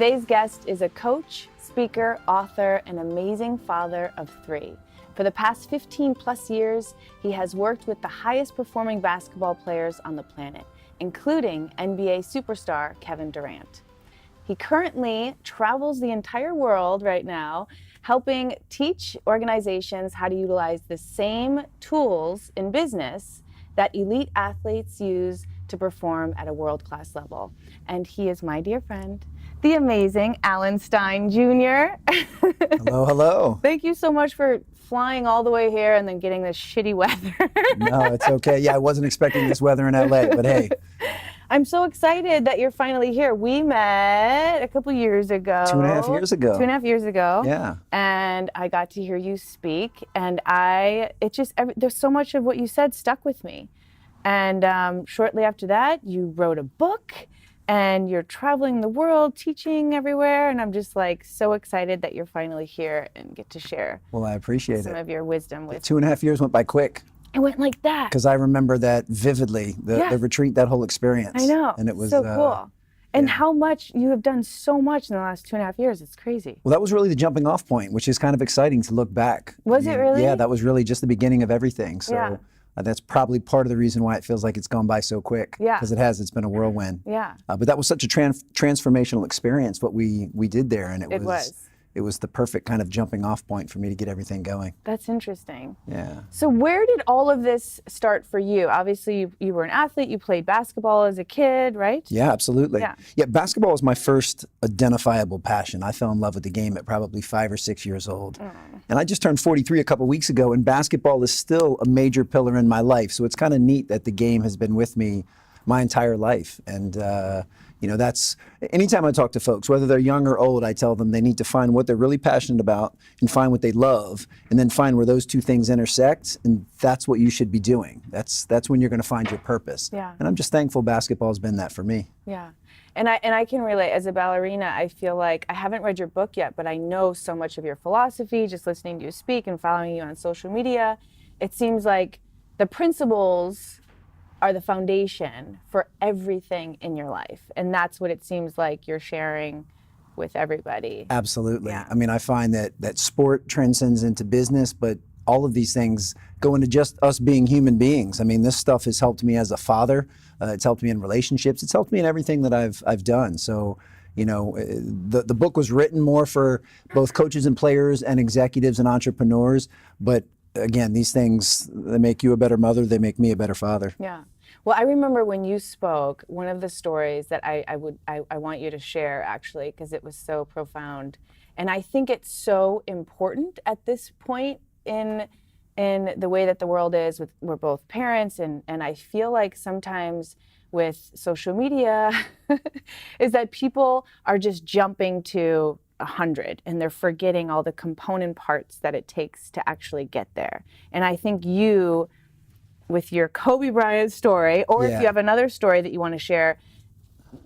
Today's guest is a coach, speaker, author, and amazing father of 3. For the past 15 plus years, he has worked with the highest performing basketball players on the planet, including NBA superstar Kevin Durant. He currently travels the entire world right now, helping teach organizations how to utilize the same tools in business that elite athletes use to perform at a world-class level. And he is my dear friend, the amazing Stein Jr. Hello, hello. Thank you so much for flying all the way here and then getting this shitty weather. No, it's okay. Yeah, I wasn't expecting this weather in LA, but hey. I'm so excited that you're finally here. We met a couple years ago. 2.5 years ago. 2.5 years ago. Yeah. And I got to hear you speak, and there's so much of what you said stuck with me. And shortly after that, you wrote a book, and you're traveling the world, teaching everywhere, and I'm just like so excited that you're finally here and get to share. Well, I appreciate some it. of your wisdom with. 2.5 years went by quick. It went like that. Because I remember that vividly, the retreat, that whole experience. I know. And it was so cool. And yeah. how much you have done so much in the last 2.5 years. It's crazy. Well, that was really the jumping off point, which is kind of exciting to look back. Was it really? Yeah, that was really just the beginning of everything. So that's probably part of the reason why it feels like it's gone by so quick. Yeah. Because it has. It's been a whirlwind. Yeah. But that was such a transformational experience, what we did there. And it was the perfect kind of jumping off point for me to get everything going. That's interesting. Yeah. So where did all of this start for you? Obviously, you were an athlete. You played basketball as a kid, right? Yeah, absolutely. Yeah, basketball was my first identifiable passion. I fell in love with the game at probably 5 or 6 years old. And I just turned 43 a couple weeks ago, and basketball is still a major pillar in my life. So it's kind of neat that the game has been with me my entire life. And that's anytime I talk to folks, whether they're young or old, I tell them they need to find what they're really passionate about and find what they love, and then find where those two things intersect, and that's what you should be doing. That's when you're going to find your purpose. Yeah. And I'm just thankful basketball has been that for me. Yeah. And I can relate. As a ballerina, I feel like I haven't read your book yet, but I know so much of your philosophy, just listening to you speak and following you on social media. It seems like the principles are the foundation for everything in your life. And that's what it seems like you're sharing with everybody. Absolutely. Yeah. I mean, I find that sport transcends into business, but all of these things go into just us being human beings. I mean, this stuff has helped me as a father. It's helped me in relationships. It's helped me in everything that I've done. So, the book was written more for both coaches and players and executives and entrepreneurs. But again, these things, they make you a better mother. They make me a better father. Yeah. Well, I remember when you spoke, one of the stories that I want you to share, actually, because it was so profound. And I think it's so important at this point in the way that the world is. We're both parents, and I feel like sometimes with social media is that people are just jumping to 100 and they're forgetting all the component parts that it takes to actually get there. And I think you, with your Kobe Bryant story, or if you have another story that you want to share,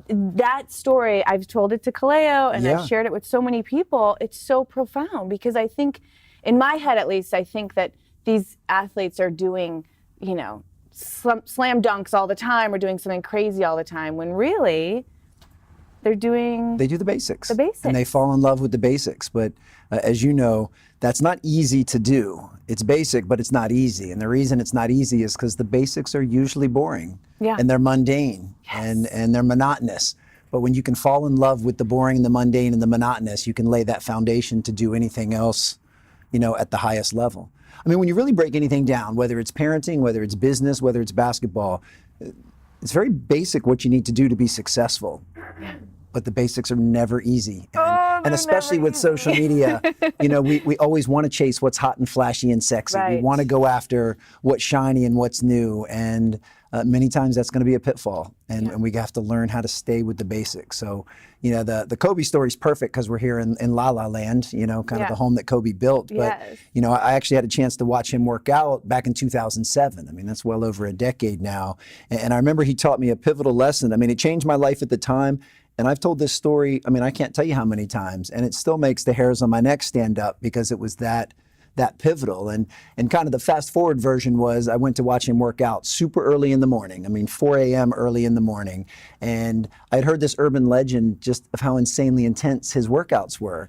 that story, I've told it to Kaleo and I've shared it with so many people. It's so profound because I think, in my head at least, I think that these athletes are doing, slam dunks all the time or doing something crazy all the time, when really they do the basics. The basics. And they fall in love with the basics. But as you know, that's not easy to do. It's basic, but it's not easy. And the reason it's not easy is because the basics are usually boring. Yeah. And they're mundane. Yes. And they're monotonous. But when you can fall in love with the boring and the mundane and the monotonous, you can lay that foundation to do anything else, at the highest level. I mean, when you really break anything down, whether it's parenting, whether it's business, whether it's basketball, it's very basic what you need to do to be successful. But the basics are never easy. And especially with social media, we always want to chase what's hot and flashy and sexy. Right. We want to go after what's shiny and what's new. And many times that's going to be a pitfall. And we have to learn how to stay with the basics. So, the Kobe story is perfect because we're here in Lyla land, kind of the home that Kobe built. But, I actually had a chance to watch him work out back in 2007. I mean, that's well over a decade now. And I remember he taught me a pivotal lesson. I mean, it changed my life at the time. And I've told this story, I mean, I can't tell you how many times, and it still makes the hairs on my neck stand up because it was that that pivotal. And kind of the fast forward version was I went to watch him work out super early in the morning. I mean, 4 a.m. early in the morning. And I'd heard this urban legend just of how insanely intense his workouts were.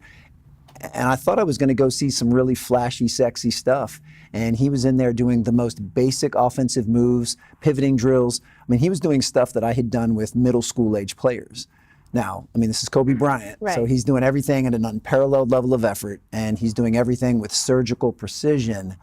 And I thought I was going to go see some really flashy, sexy stuff. And he was in there doing the most basic offensive moves, pivoting drills. I mean, he was doing stuff that I had done with middle school age players. Now, I mean, this is Kobe Bryant, Right. so he's doing everything at an unparalleled level of effort, and he's doing everything with surgical precision.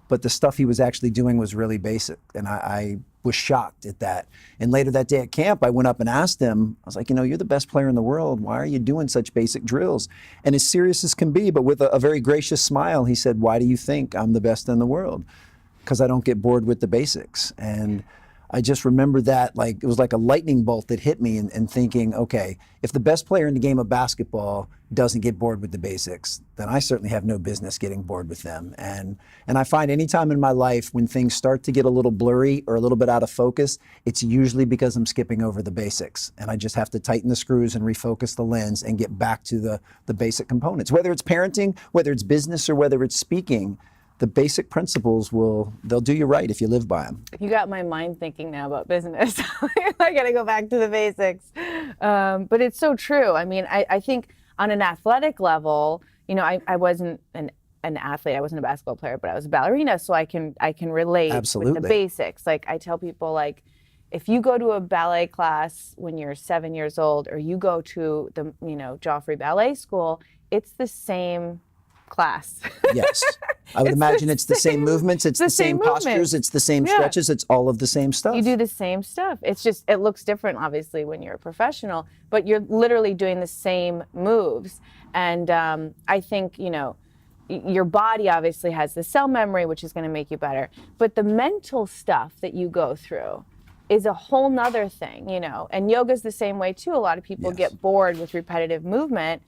But the stuff he was actually doing was really basic, and I was shocked at that. And later that day at camp, I went up and asked him, I was like, you're the best player in the world. Why are you doing such basic drills? And as serious as can be, but with a very gracious smile, he said, why do you think I'm the best in the world? Because I don't get bored with the basics. And I just remember that like it was like a lightning bolt that hit me and thinking, okay, if the best player in the game of basketball doesn't get bored with the basics, then I certainly have no business getting bored with them. And I find any time in my life when things start to get a little blurry or a little bit out of focus, it's usually because I'm skipping over the basics. And I just have to tighten the screws and refocus the lens and get back to the basic components. Whether it's parenting, whether it's business, or whether it's speaking, the basic principles they'll do you right if you live by them. You got my mind thinking now about business. I got to go back to the basics. But it's so true. I mean, I think on an athletic level, I wasn't an athlete. I wasn't a basketball player, but I was a ballerina. So I can relate Absolutely. with the basics. Like I tell people, like, if you go to a ballet class when you're 7 years old, or you go to the, Joffrey Ballet School, it's the same class. Yes. I would imagine it's the same movements, it's the same postures, it's the same stretches, it's all of the same stuff. You do the same stuff. It's just, it looks different, obviously, when you're a professional, but you're literally doing the same moves. And I think, your body obviously has the cell memory, which is going to make you better. But the mental stuff that you go through is a whole nother thing, And yoga's the same way, too. A lot of people get bored with repetitive movement.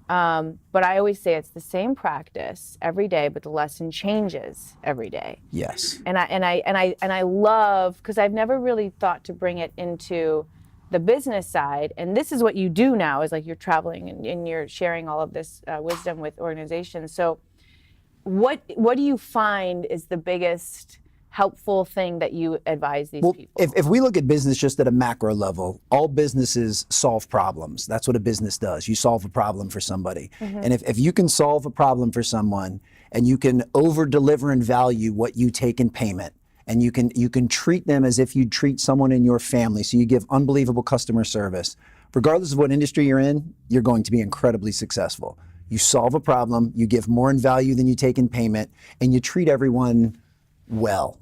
But I always say it's the same practice every day, but the lesson changes every day. Yes. And I love, because I've never really thought to bring it into the business side. And this is what you do now, is like you're traveling and you're sharing all of this wisdom with organizations. So what do you find is the biggest helpful thing that you advise these people? If we look at business just at a macro level, all businesses solve problems. That's what a business does. You solve a problem for somebody. Mm-hmm. And if you can solve a problem for someone and you can over deliver and value what you take in payment, and you can treat them as if you'd treat someone in your family, so you give unbelievable customer service, regardless of what industry you're in, you're going to be incredibly successful. You solve a problem, you give more in value than you take in payment, and you treat everyone well.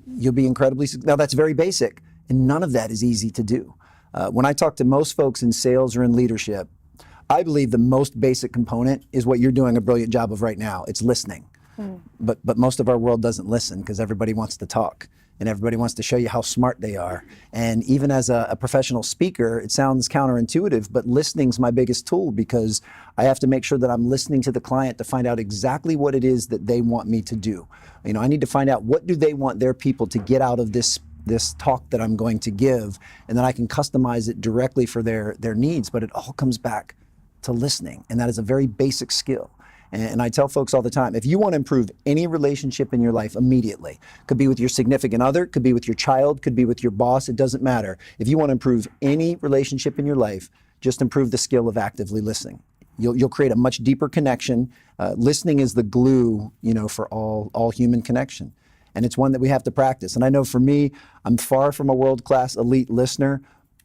You'll be incredibly, now that's very basic, and none of that is easy to do. When I talk to most folks in sales or in leadership, I believe the most basic component is what you're doing a brilliant job of right now. It's listening. But most of our world doesn't listen because everybody wants to talk and everybody wants to show you how smart they are. And even as a professional speaker, it sounds counterintuitive, but listening's my biggest tool because I have to make sure that I'm listening to the client to find out exactly what it is that they want me to do. I need to find out what do they want their people to get out of this talk that I'm going to give, and then I can customize it directly for their needs. But it all comes back to listening, and that is a very basic skill. And I tell folks all the time, if you want to improve any relationship in your life immediately, could be with your significant other, could be with your child, could be with your boss, it doesn't matter. If you want to improve any relationship in your life, just improve the skill of actively listening. You'll create a much deeper connection. Listening is the glue, for all human connection. And it's one that we have to practice. And I know for me, I'm far from a world-class elite listener,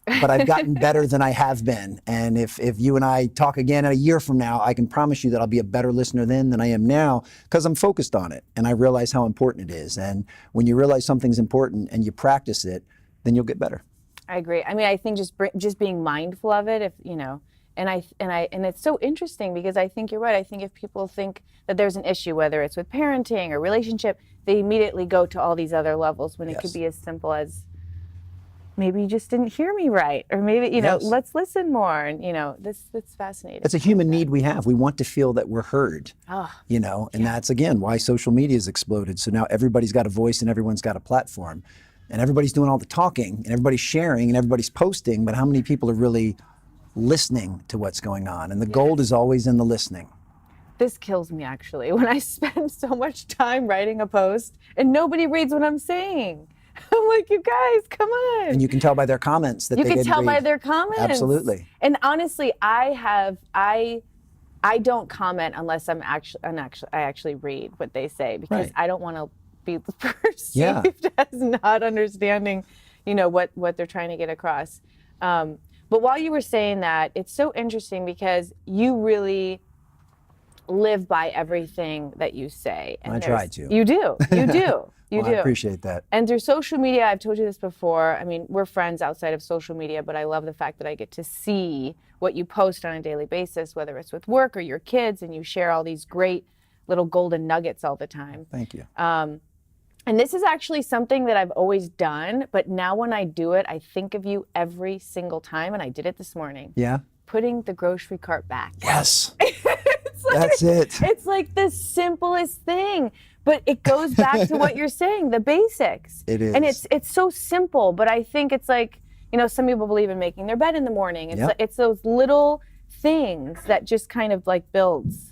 but I've gotten better than I have been. And if you and I talk again a year from now, I can promise you that I'll be a better listener then than I am now because I'm focused on it and I realize how important it is. And when you realize something's important and you practice it, then you'll get better. I agree. I mean, I think just being mindful of it, and it's so interesting because I think you're right. I think if people think that there's an issue, whether it's with parenting or relationship, they immediately go to all these other levels when it could be as simple as, maybe you just didn't hear me right, or maybe, let's listen more. And, that's fascinating. It's a human need we have. We want to feel that we're heard, and that's, again, why social media has exploded. So now everybody's got a voice and everyone's got a platform. And everybody's doing all the talking and everybody's sharing and everybody's posting, but how many people are really listening to what's going on? And the gold is always in the listening. this kills me actually, when I spend so much time writing a post and nobody reads what I'm saying. I'm like, you guys, come on. And you can tell by their comments that you they can didn't tell by read. their comments. Absolutely. And honestly, I don't comment unless I actually read what they say, because Right. I don't want to be perceived as not understanding, what they're trying to get across. But while you were saying that, it's so interesting because you really live by everything that you say. And I try to. You do. You do. You Well, do. I appreciate that. And through social media, I've told you this before, I mean, we're friends outside of social media, but I love the fact that I get to see what you post on a daily basis, whether it's with work or your kids, and you share all these great little golden nuggets all the time. Thank you. And this is actually something that I've always done, but now when I do it, I think of you every single time, and I did it this morning. Yeah? Putting the grocery cart back. Yes. That's it. It's like the simplest thing, but it goes back to what you're saying, the basics. It is. And it's so simple, but I think it's like, some people believe in making their bed in the morning. It's those little things that just kind of like builds.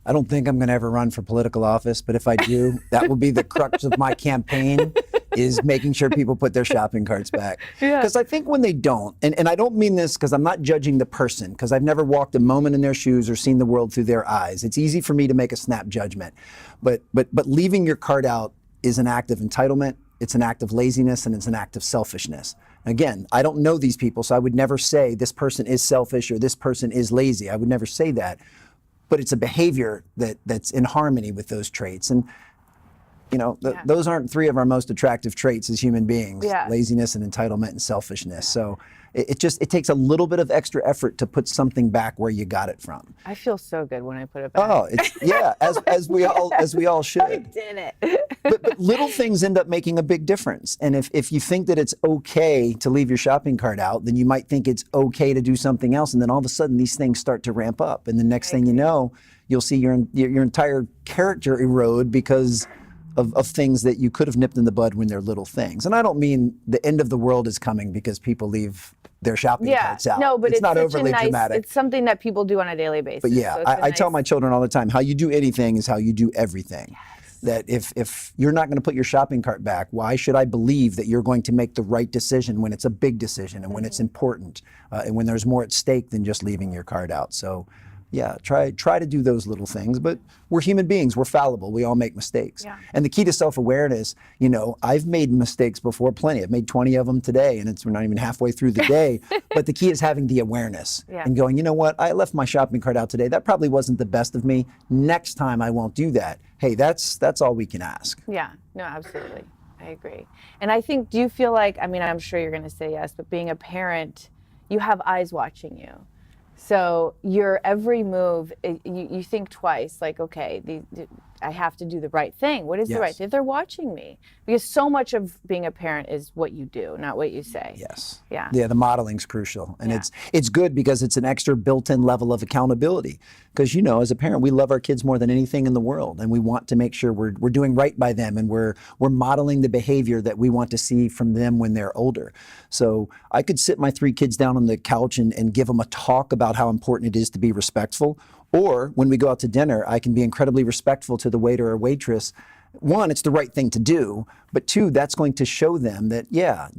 I don't think I'm going to ever run for political office, but if I do, that will be the crux of my campaign, is making sure people put their shopping carts back. Yeah. Because I think when they don't, and I don't mean this because I'm not judging the person, because I've never walked a moment in their shoes or seen the world through their eyes. It's easy for me to make a snap judgment. But leaving your cart out is an act of entitlement, it's an act of laziness, and it's an act of selfishness. Again, I don't know these people, so I would never say this person is selfish or this person is lazy. I would never say that. But it's a behavior that's in harmony with those traits. And, those aren't three of our most attractive traits as human beings, laziness and entitlement and selfishness. So it takes a little bit of extra effort to put something back where you got it from. I feel so good when I put it back. Oh, as we all should. I did it. But little things end up making a big difference. And if you think that it's okay to leave your shopping cart out, then you might think it's okay to do something else. And then all of a sudden these things start to ramp up. And the next thing you know, you'll see your entire character erode because of things that you could have nipped in the bud when they're little things. And I don't mean the end of the world is coming because people leave their shopping carts out. No, but it's not such overly a nice, dramatic. It's something that people do on a daily basis. But yeah, so I tell my children all the time, how you do anything is how you do everything. Yes. That if you're not going to put your shopping cart back, why should I believe that you're going to make the right decision when it's a big decision and when it's important and when there's more at stake than just leaving your cart out? So yeah, try to do those little things, but we're human beings, we're fallible, we all make mistakes. Yeah. And the key to self-awareness, I've made mistakes before, plenty. I've made 20 of them today, and we're not even halfway through the day, but the key is having the awareness and going, you know what, I left my shopping cart out today, that probably wasn't the best of me, next time I won't do that. Hey, that's all we can ask. Yeah, no, absolutely, I agree. And I think, do you feel like, I'm sure you're gonna say yes, but being a parent, you have eyes watching you. So your every move, you think twice, like, okay, I have to do the right thing. What is the right thing? They're watching me. Because so much of being a parent is what you do, not what you say. Yes. Yeah. Yeah, the modeling's crucial. And it's good because it's an extra built-in level of accountability. Because, as a parent, we love our kids more than anything in the world. And we want to make sure we're doing right by them and we're modeling the behavior that we want to see from them when they're older. So I could sit my 3 kids down on the couch and give them a talk about how important it is to be respectful. Or when we go out to dinner, I can be incredibly respectful to the waiter or waitress. 1, it's the right thing to do, but 2, that's going to show them that,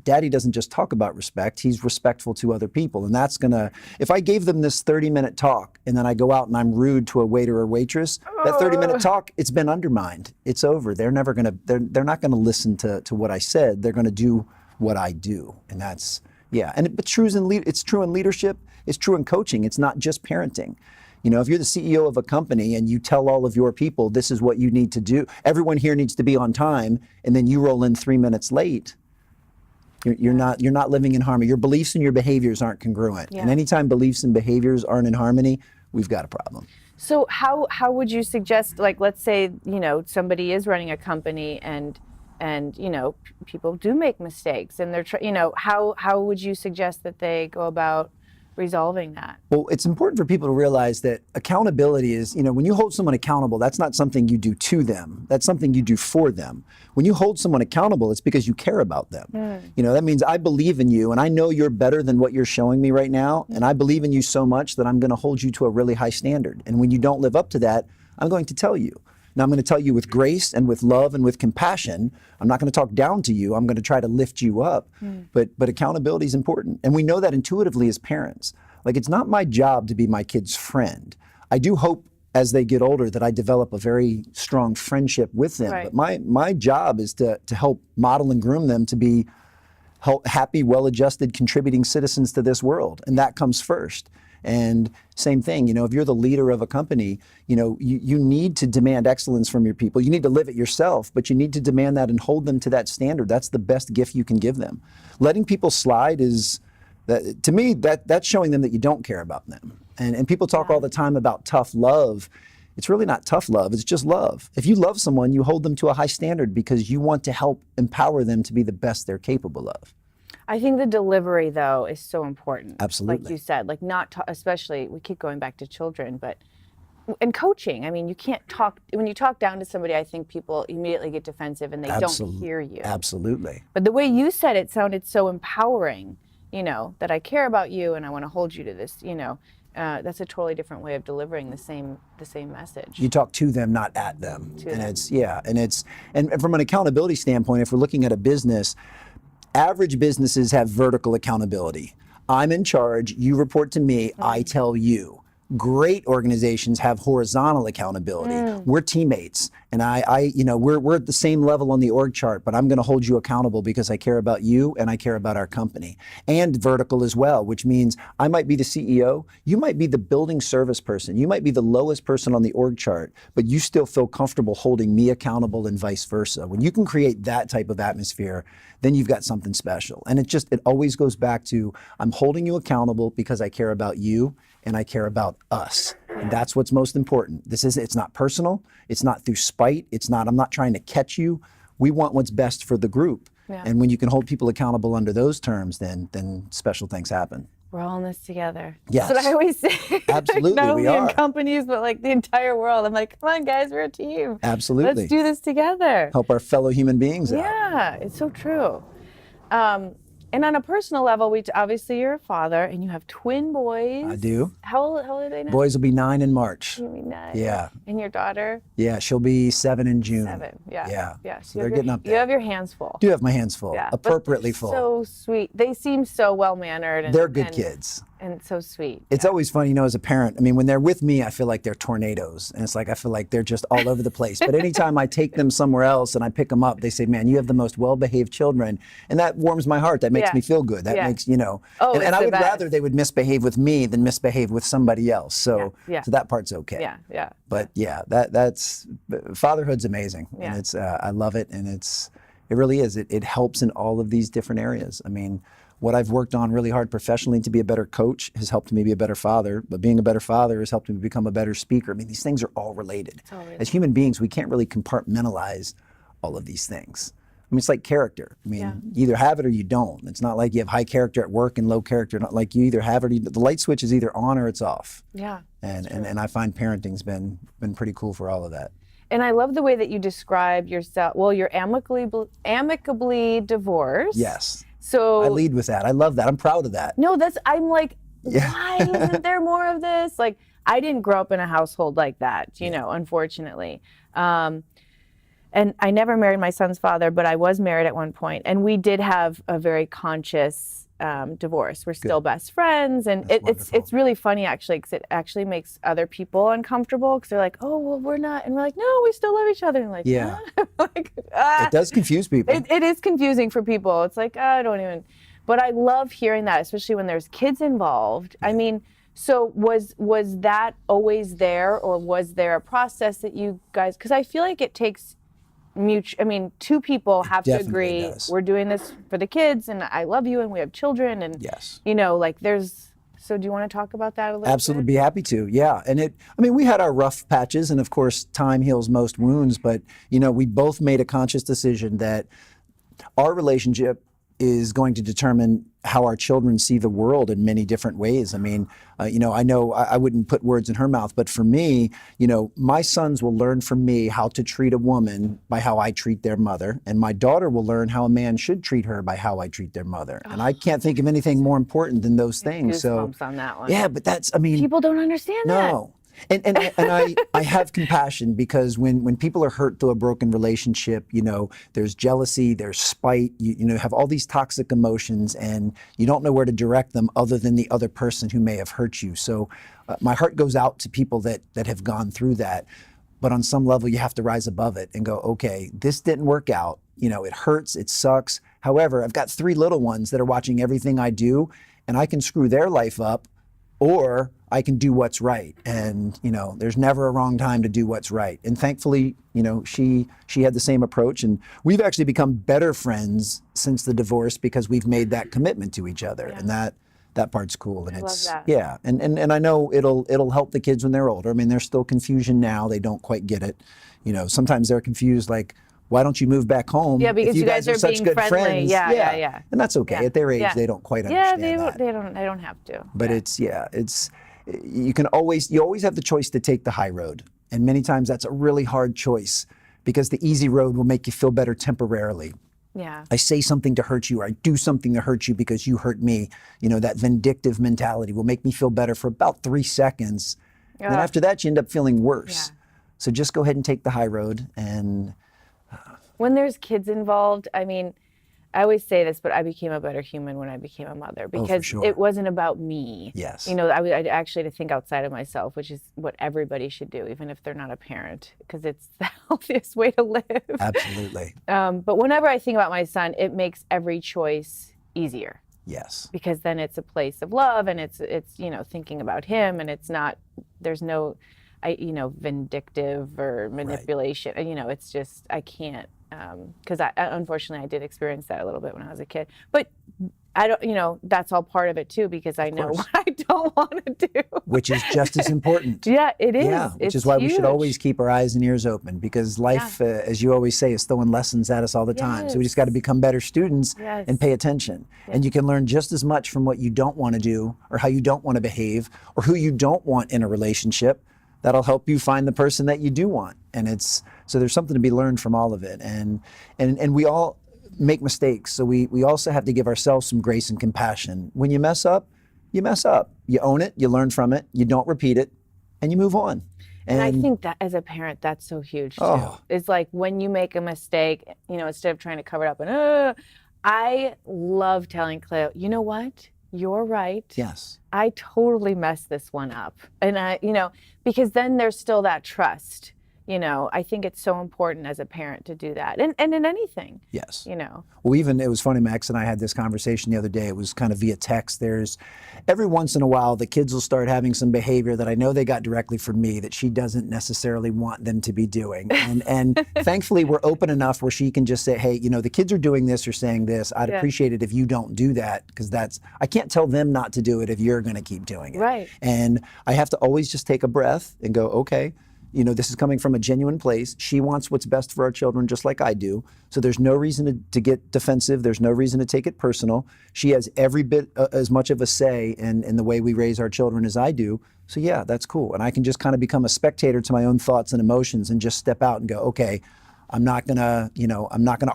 Daddy doesn't just talk about respect, he's respectful to other people. And that's gonna, if I gave them this 30-minute talk and then I go out and I'm rude to a waiter or waitress, that 30-minute talk, it's been undermined. It's over. They're not gonna listen to what I said. They're gonna do what I do. And that's, but it's true in leadership, it's true in coaching, it's not just parenting. If you're the CEO of a company and you tell all of your people, this is what you need to do, everyone here needs to be on time, and then you roll in 3 minutes late, you're not living in harmony. Your beliefs and your behaviors aren't congruent. And anytime beliefs and behaviors aren't in harmony, we've got a problem. So how would you suggest, like, let's say, somebody is running a company and people do make mistakes and they're, how would you suggest that they go about resolving that? Well, it's important for people to realize that accountability is, when you hold someone accountable, that's not something you do to them. That's something you do for them. When you hold someone accountable, it's because you care about them. That means I believe in you and I know you're better than what you're showing me right now. And I believe in you so much that I'm going to hold you to a really high standard. And when you don't live up to that, I'm going to tell you. Now, I'm going to tell you with grace and with love and with compassion. I'm not going to talk down to you. I'm going to try to lift you up. But accountability is important. And we know that intuitively as parents. Like, it's not my job to be my kid's friend. I do hope as they get older that I develop a very strong friendship with them. Right. But my job is to help model and groom them to be happy, well-adjusted, contributing citizens to this world. And that comes first. And same thing, if you're the leader of a company, you need to demand excellence from your people. You need to live it yourself, but you need to demand that and hold them to that standard. That's the best gift you can give them. Letting people slide is, to me, that's showing them that you don't care about them. And people talk all the time about tough love. It's really not tough love, it's just love. If you love someone, you hold them to a high standard because you want to help empower them to be the best they're capable of. I think the delivery, though, is so important. Absolutely. Like you said, like especially, we keep going back to children, but in coaching, I mean, you can't talk, when you talk down to somebody, I think people immediately get defensive and they don't hear you. Absolutely. But the way you said it sounded so empowering, that I care about you and I want to hold you to this, that's a totally different way of delivering the same message. You talk to them, not at them. And from an accountability standpoint, if we're looking at a business, average businesses have vertical accountability. I'm in charge, you report to me, I tell you. Great organizations have horizontal accountability. We're teammates, and we're at the same level on the org chart, but I'm going to hold you accountable because I care about you and I care about our company. And vertical as well, which means I might be the CEO, you might be the building service person, you might be the lowest person on the org chart, but you still feel comfortable holding me accountable and vice versa. When you can create that type of atmosphere, then you've got something special. And it always goes back to, I'm holding you accountable because I care about you and I care about us. And that's what's most important. It's not personal. It's not through spite. I'm not trying to catch you. We want what's best for the group. Yeah. And when you can hold people accountable under those terms, then special things happen. We're all in this together. Yes. That's what I always say. Absolutely, Not only we are. in companies, but like the entire world. I'm like, come on, guys, we're a team. Absolutely. Let's do this together. Help our fellow human beings out. Yeah, it's so true. And on a personal level, obviously you're a father and you have twin boys. I do. How old are they now? Boys will be 9 in March. You'll be 9. Yeah. And your daughter? Yeah, she'll be 7 in June. 7, yeah. Yeah. So they're getting up there. You have your hands full. Do have my hands full. Yeah, appropriately full. So sweet. They seem so well-mannered. They're good kids. And so sweet. It's always fun, as a parent. I mean, when they're with me, I feel like they're tornadoes. And it's like, I feel like they're just all over the place. But anytime I take them somewhere else and I pick them up, they say, man, you have the most well-behaved children. And that warms my heart. That makes me feel good. That makes, and I would rather they would misbehave with me than misbehave with somebody else. So, so that part's okay. Yeah. But that's fatherhood's amazing. Yeah. And I love it. And it really is. It helps in all of these different areas. I mean, what I've worked on really hard professionally to be a better coach has helped me be a better father, but being a better father has helped me become a better speaker. I mean, these things are all related. As human beings, we can't really compartmentalize all of these things. I mean, it's like character. I mean, you either have it or you don't. It's not like you have high character at work and low character. Not like you either have it or the light switch is either on or it's off. Yeah. And I find parenting's been pretty cool for all of that. And I love the way that you describe yourself. Well, you're amicably divorced. Yes. So I lead with that. I love that. I'm proud of that. No, I'm like, why isn't there more of this? Like, I didn't grow up in a household like that, unfortunately. And I never married my son's father, but I was married at one point, and we did have a very conscious divorce. We're still best friends, and it's really funny actually, because it actually makes other people uncomfortable because they're like, oh, well, we're not, and we're like, no, we still love each other, and like, it does confuse people. It is confusing for people. It's like, I don't even, but I love hearing that, especially when there's kids involved. I mean, so was that always there, or was there a process that you guys? Because I feel like it takes two people have to agree. We're doing this for the kids, and I love you, and we have children, and So do you want to talk about that a little bit? Absolutely, be happy to. Yeah, and we had our rough patches, and of course, time heals most wounds. But we both made a conscious decision that our relationship is going to determine how our children see the world in many different ways. I mean, I know I wouldn't put words in her mouth, but for me, my sons will learn from me how to treat a woman by how I treat their mother, and my daughter will learn how a man should treat her by how I treat their mother. And I can't think of anything more important than those things. So on that one. yeah, but people don't understand that. No. And I have compassion because when people are hurt through a broken relationship, there's jealousy, there's spite, you have all these toxic emotions, and you don't know where to direct them other than the other person who may have hurt you. So my heart goes out to people that have gone through that. But on some level, you have to rise above it and go, okay, this didn't work out. It hurts, it sucks. However, I've got 3 little ones that are watching everything I do, and I can screw their life up, or I can do what's right. And, there's never a wrong time to do what's right. And thankfully, she had the same approach. And we've actually become better friends since the divorce because we've made that commitment to each other. Yeah. And that part's cool. And I love that. Yeah. And I know it'll help the kids when they're older. I mean, there's still confusion now. They don't quite get it. Sometimes they're confused, like, why don't you move back home? Yeah, because if you guys are such being good friendly. friends? Yeah. And that's okay. Yeah. At their age, they don't quite understand that. They don't have to. But you always have the choice to take the high road. And many times that's a really hard choice because the easy road will make you feel better temporarily. Yeah. I say something to hurt you, or I do something to hurt you because you hurt me. That vindictive mentality will make me feel better for about 3 seconds. And then after that, you end up feeling worse. Yeah. So just go ahead and take the high road. And when there's kids involved, I mean, I always say this, but I became a better human when I became a mother because it wasn't about me. Yes. I actually had to think outside of myself, which is what everybody should do, even if they're not a parent, because it's the healthiest way to live. Absolutely. But whenever I think about my son, it makes every choice easier. Yes. Because then it's a place of love, and it's thinking about him, and there's no vindictive or manipulation. Right. It's just, I can't. Because unfortunately I did experience that a little bit when I was a kid, but I don't, that's all part of it too, because I know what I don't want to do. Which is just as important. Yeah, it is. Yeah, which is why we should always keep our eyes and ears open, because life, as you always say, is throwing lessons at us all the time. So we just got to become better students and pay attention. Yes. And you can learn just as much from what you don't want to do, or how you don't want to behave, or who you don't want in a relationship. That'll help you find the person that you do want. And so there's something to be learned from all of it. And we all make mistakes. So we also have to give ourselves some grace and compassion. When you mess up, you mess up. You own it, you learn from it, you don't repeat it, and you move on. And I think that as a parent, that's so huge too. It's like when you make a mistake, instead of trying to cover it up and, I love telling Cleo, you know what? You're right. Yes. I totally messed this one up. And because then there's still that trust. I think it's so important as a parent to do that. And in anything. Yes. Well, even, it was funny, Max and I had this conversation the other day. It was kind of via text. Every once in a while, the kids will start having some behavior that I know they got directly from me that she doesn't necessarily want them to be doing. And thankfully, we're open enough where she can just say, hey, the kids are doing this or saying this. I'd appreciate it if you don't do that, because I can't tell them not to do it if you're going to keep doing it. Right. And I have to always just take a breath and go, okay, this is coming from a genuine place. She wants what's best for our children just like I do. So there's no reason to get defensive. There's no reason to take it personal. She has every bit as much of a say in the way we raise our children as I do. So yeah, that's cool. And I can just kind of become a spectator to my own thoughts and emotions and just step out and go, okay, I'm not gonna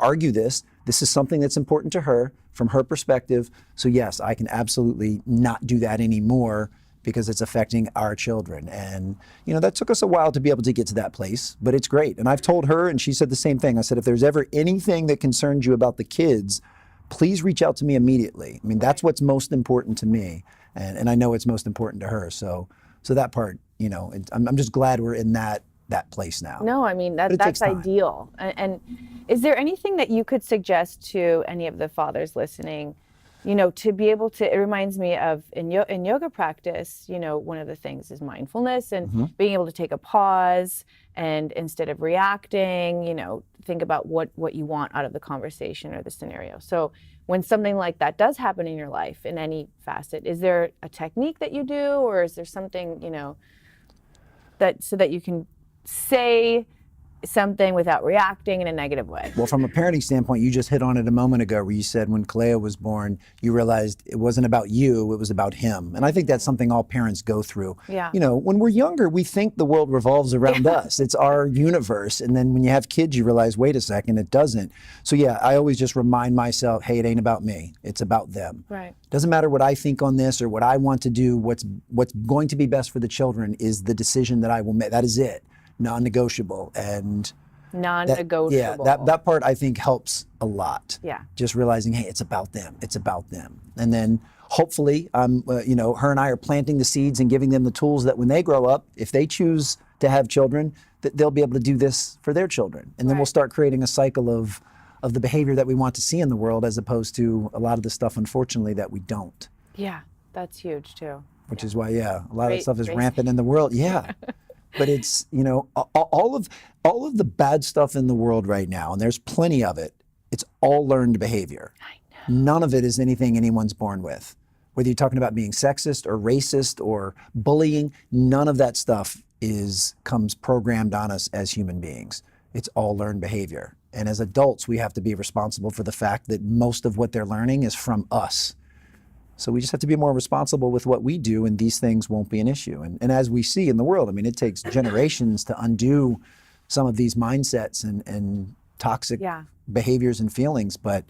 argue this. This is something that's important to her from her perspective. So yes, I can absolutely not do that anymore, because it's affecting our children. And, that took us a while to be able to get to that place, but it's great. And I've told her, and she said the same thing. I said, if there's ever anything that concerns you about the kids, please reach out to me immediately. I mean, that's what's most important to me. And I know it's most important to her. So that part, I'm just glad we're in that place now. No, I mean, that's ideal. And is there anything that you could suggest to any of the fathers listening, to be able to, it reminds me of in yoga practice, one of the things is mindfulness and being able to take a pause and instead of reacting, think about what you want out of the conversation or the scenario. So when something like that does happen in your life in any facet, is there a technique that you do, or is there something, so that you can say something without reacting in a negative way. Well, from a parenting standpoint, you just hit on it a moment ago where you said when Kaleo was born, you realized it wasn't about you, it was about him. And I think that's something all parents go through. Yeah. You know, when we're younger, we think the world revolves around us. It's our universe. And then when you have kids, you realize, wait a second, it doesn't. So yeah, I always just remind myself, hey, it ain't about me. It's about them. Right. Doesn't matter what I think on this or what I want to do. What's going to be best for the children is the decision that I will make. That is it. Non-negotiable. And non-negotiable. That part I think helps a lot. Yeah. Just realizing, hey, it's about them. It's about them. And then hopefully, you know, her and I are planting the seeds and giving them the tools that when they grow up, if they choose to have children, that they'll be able to do this for their children. And then we'll start creating a cycle of the behavior that we want to see in the world, as opposed to a lot of the stuff, unfortunately, that we don't. Yeah, that's huge too. Which is why, a lot of stuff is rampant in the world. Yeah. But it's, you know, all of the bad stuff in the world right now, and there's plenty of it, it's all learned behavior. I know. None of it is anything anyone's born with. Whether you're talking about being sexist or racist or bullying, none of that stuff comes programmed on us as human beings. It's all learned behavior. And as adults, we have to be responsible for the fact that most of what they're learning is from us. So we just have to be more responsible with what we do, and these things won't be an issue. And as we see in the world, I mean, it takes generations to undo some of these mindsets and toxic behaviors and feelings, but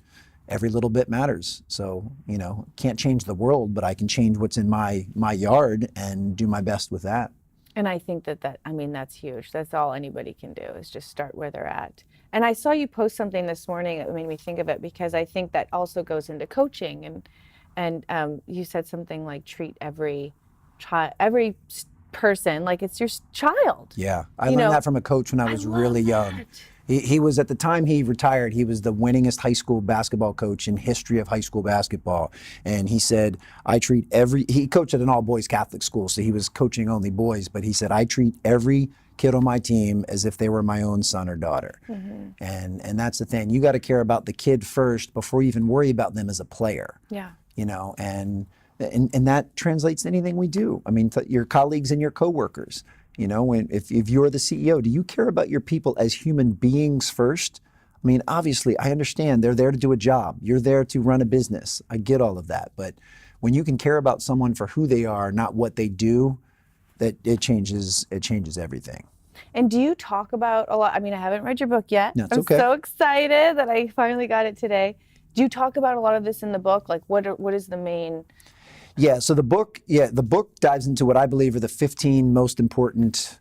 every little bit matters. So, you know, can't change the world, but I can change what's in my yard and do my best with that. And I think that's huge. That's all anybody can do, is just start where they're at. And I saw you post something this morning that made me think of it, because I think that also goes into coaching. And you said something like treat every person like it's your child. Yeah, I learned that from a coach when I was really young. He was, at the time he retired, he was the winningest high school basketball coach in history of high school basketball. And he said, he coached at an all-boys Catholic school, so he was coaching only boys, but he said, I treat every kid on my team as if they were my own son or daughter. Mm-hmm. And that's the thing. You got to care about the kid first before you even worry about them as a player. Yeah. You know, and that translates to anything we do. I mean, your colleagues and your coworkers. You know, if you're the CEO, do you care about your people as human beings first? I mean, obviously, I understand they're there to do a job. You're there to run a business. I get all of that. But when you can care about someone for who they are, not what they do, that it changes everything. And do you talk about a lot? I mean, I haven't read your book yet. No, it's I'm okay. so excited that I finally got it today. Do you talk about a lot of this in the book? Like, what is the main? Yeah, so the book dives into what I believe are the 15 most important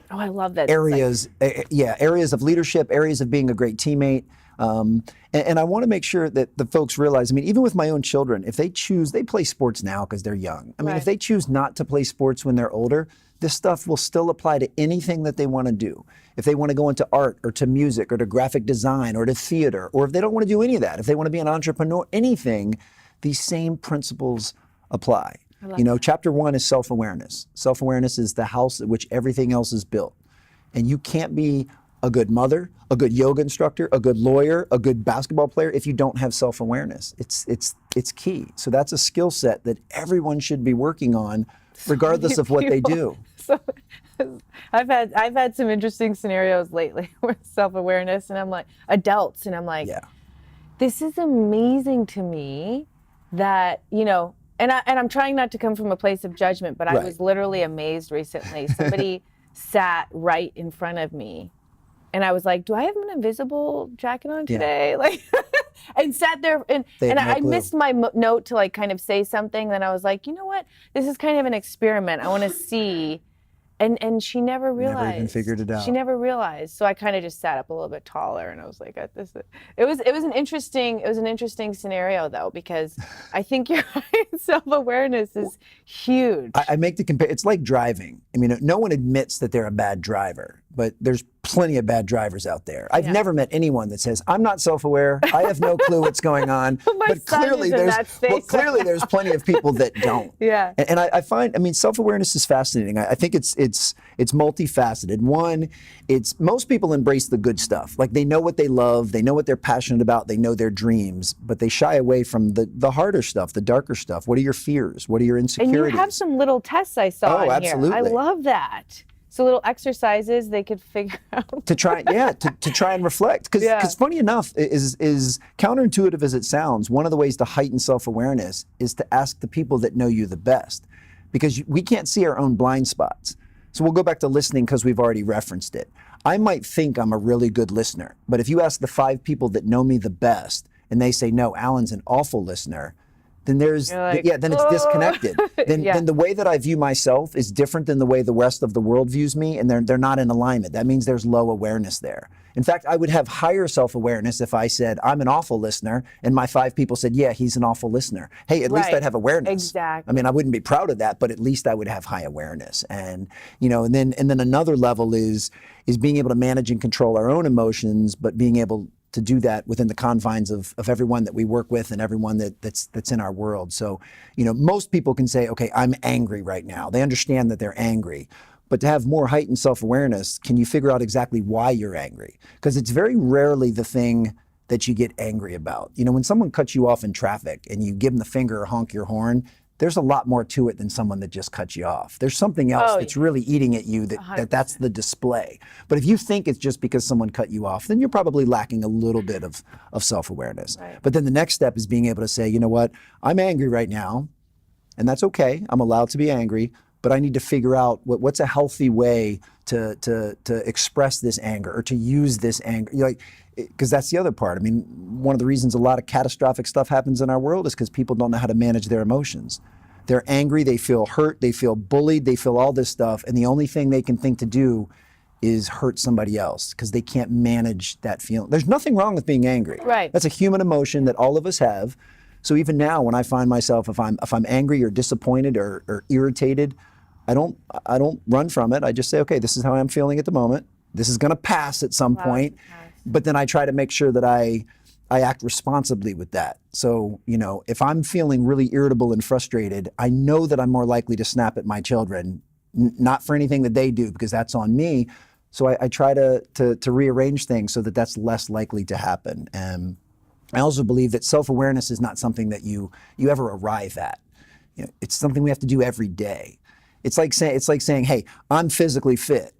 I love that. Areas of leadership, areas of being a great teammate. And I want to make sure that the folks realize, I mean, even with my own children, if they play sports now because they're young. I mean, if they choose not to play sports when they're older, this stuff will still apply to anything that they want to do. If they want to go into art or to music or to graphic design or to theater, or if they don't want to do any of that, if they want to be an entrepreneur, anything, these same principles apply. You know, chapter 1 is self-awareness. Self-awareness is the house at which everything else is built. And you can't be a good mother, a good yoga instructor, a good lawyer, a good basketball player if you don't have self-awareness. It's key. So that's a skill set that everyone should be working on, regardless of what they do. So I've had some interesting scenarios lately with self-awareness, and I'm like, adults, and I'm like, this is amazing to me that, you know, and I'm trying not to come from a place of judgment, but I was literally amazed recently. Somebody sat right in front of me, and I was like, do I have an invisible jacket on today? Like, and sat there, and I missed my note to like kind of say something. Then I was like, you know what? This is kind of an experiment. I want to see. And she never realized. Never even figured it out. She never realized. So I kind of just sat up a little bit taller, and I was like, it was an interesting scenario though, because I think you're right. Self-awareness is huge. I make the compare. It's like driving. I mean, no one admits that they're a bad driver, but there's plenty of bad drivers out there. I've never met anyone that says, I'm not self-aware, I have no clue what's going on. But clearly there's plenty of people that don't. Yeah. And I find, I mean, self-awareness is fascinating. I think it's multifaceted. One, most people embrace the good stuff. Like, they know what they love, they know what they're passionate about, they know their dreams, but they shy away from the harder stuff, the darker stuff. What are your fears? What are your insecurities? And you have some little tests I saw in here. Absolutely. I love that. So little exercises they could figure out. To try, yeah, to try and reflect. Because funny enough, is counterintuitive as it sounds, one of the ways to heighten self-awareness is to ask the people that know you the best. Because we can't see our own blind spots. So we'll go back to listening because we've already referenced it. I might think I'm a really good listener, but if you ask the 5 people that know me the best and they say, no, Alan's an awful listener, then there's, like, then it's disconnected. Then, Yeah. then the way that I view myself is different than the way the rest of the world views me, and they're not in alignment. That means there's low awareness there. In fact, I would have higher self-awareness if I said, I'm an awful listener, and my 5 people said, yeah, he's an awful listener. Hey, at least Right. I'd have awareness. Exactly. I mean, I wouldn't be proud of that, but at least I would have high awareness. And, and then another level is being able to manage and control our own emotions, but being able to do that within the confines of everyone that we work with and everyone that's in our world. So, most people can say, okay, I'm angry right now. They understand that they're angry. But to have more heightened self-awareness, can you figure out exactly why you're angry? Because it's very rarely the thing that you get angry about. When someone cuts you off in traffic and you give them the finger or honk your horn, there's a lot more to it than someone that just cuts you off. There's something else that's really eating at you that's the display. But if you think it's just because someone cut you off, then you're probably lacking a little bit of self-awareness. Right. But then the next step is being able to say, you know what, I'm angry right now, and that's okay. I'm allowed to be angry, but I need to figure out what's a healthy way to express this anger or to use this anger. Because that's the other part. I mean, one of the reasons a lot of catastrophic stuff happens in our world is because people don't know how to manage their emotions. They're angry, they feel hurt, they feel bullied, they feel all this stuff, and the only thing they can think to do is hurt somebody else because they can't manage that feeling. There's nothing wrong with being angry. Right. That's a human emotion that all of us have. So even now, when I find myself, if I'm angry or disappointed or irritated, I don't run from it. I just say, okay, this is how I'm feeling at the moment. This is going to pass at some point. But then I try to make sure that I act responsibly with that. So, if I'm feeling really irritable and frustrated, I know that I'm more likely to snap at my children, not for anything that they do, because that's on me. So I try to rearrange things so that that's less likely to happen. And I also believe that self-awareness is not something that you ever arrive at. It's something we have to do every day. It's like saying, hey, I'm physically fit,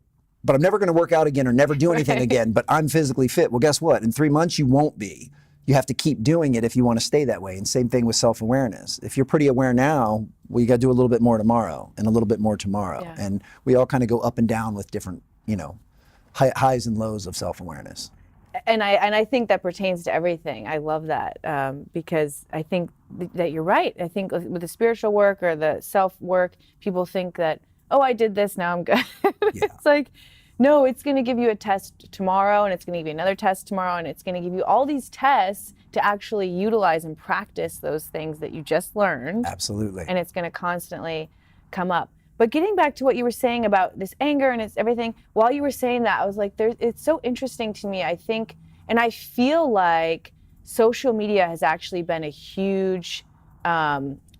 but I'm never going to work out again or never do anything again, but I'm physically fit. Well, guess what? In 3 months, you won't be. You have to keep doing it if you want to stay that way. And same thing with self-awareness. If you're pretty aware now, well, you got to do a little bit more tomorrow and a little bit more tomorrow. Yeah. And we all kind of go up and down with different, highs and lows of self-awareness. And I think that pertains to everything. I love that because I think that you're right. I think with the spiritual work or the self-work, people think that, oh, I did this, now I'm good. Yeah. It's like, no, it's going to give you a test tomorrow, and it's going to give you another test tomorrow, and it's going to give you all these tests to actually utilize and practice those things that you just learned. Absolutely. And it's going to constantly come up. But getting back to what you were saying about this anger and it's everything, while you were saying that, I was like, it's so interesting to me. I think, and I feel like social media has actually been a huge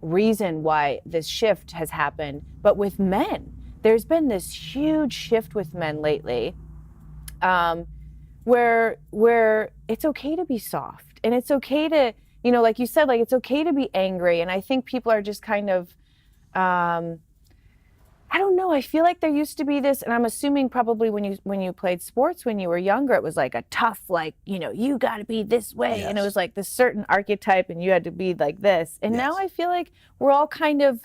reason why this shift has happened. But with men, there's been this huge shift with men lately, where it's okay to be soft and it's okay to, like you said, like it's okay to be angry. And I think people are just kind of, I don't know. I feel like there used to be this, and I'm assuming probably when you played sports when you were younger, it was like a tough, like, you got to be this way. Yes. And it was like this certain archetype and you had to be like this. And yes. Now I feel like we're all kind of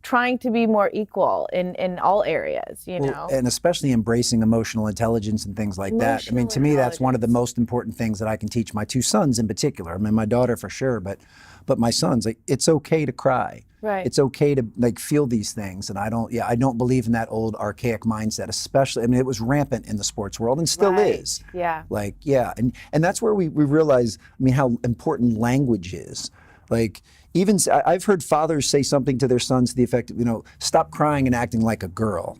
trying to be more equal in all areas, know? And especially embracing emotional intelligence and things like that. I mean, to me, that's one of the most important things that I can teach my 2 sons in particular. I mean, my daughter for sure, but my sons, like, it's okay to cry. Right. It's okay to feel these things. And I don't believe in that old archaic mindset, especially, I mean, it was rampant in the sports world and still is. Yeah. And that's where we realize, I mean, how important language is. Like, even I've heard fathers say something to their sons to the effect of, stop crying and acting like a girl.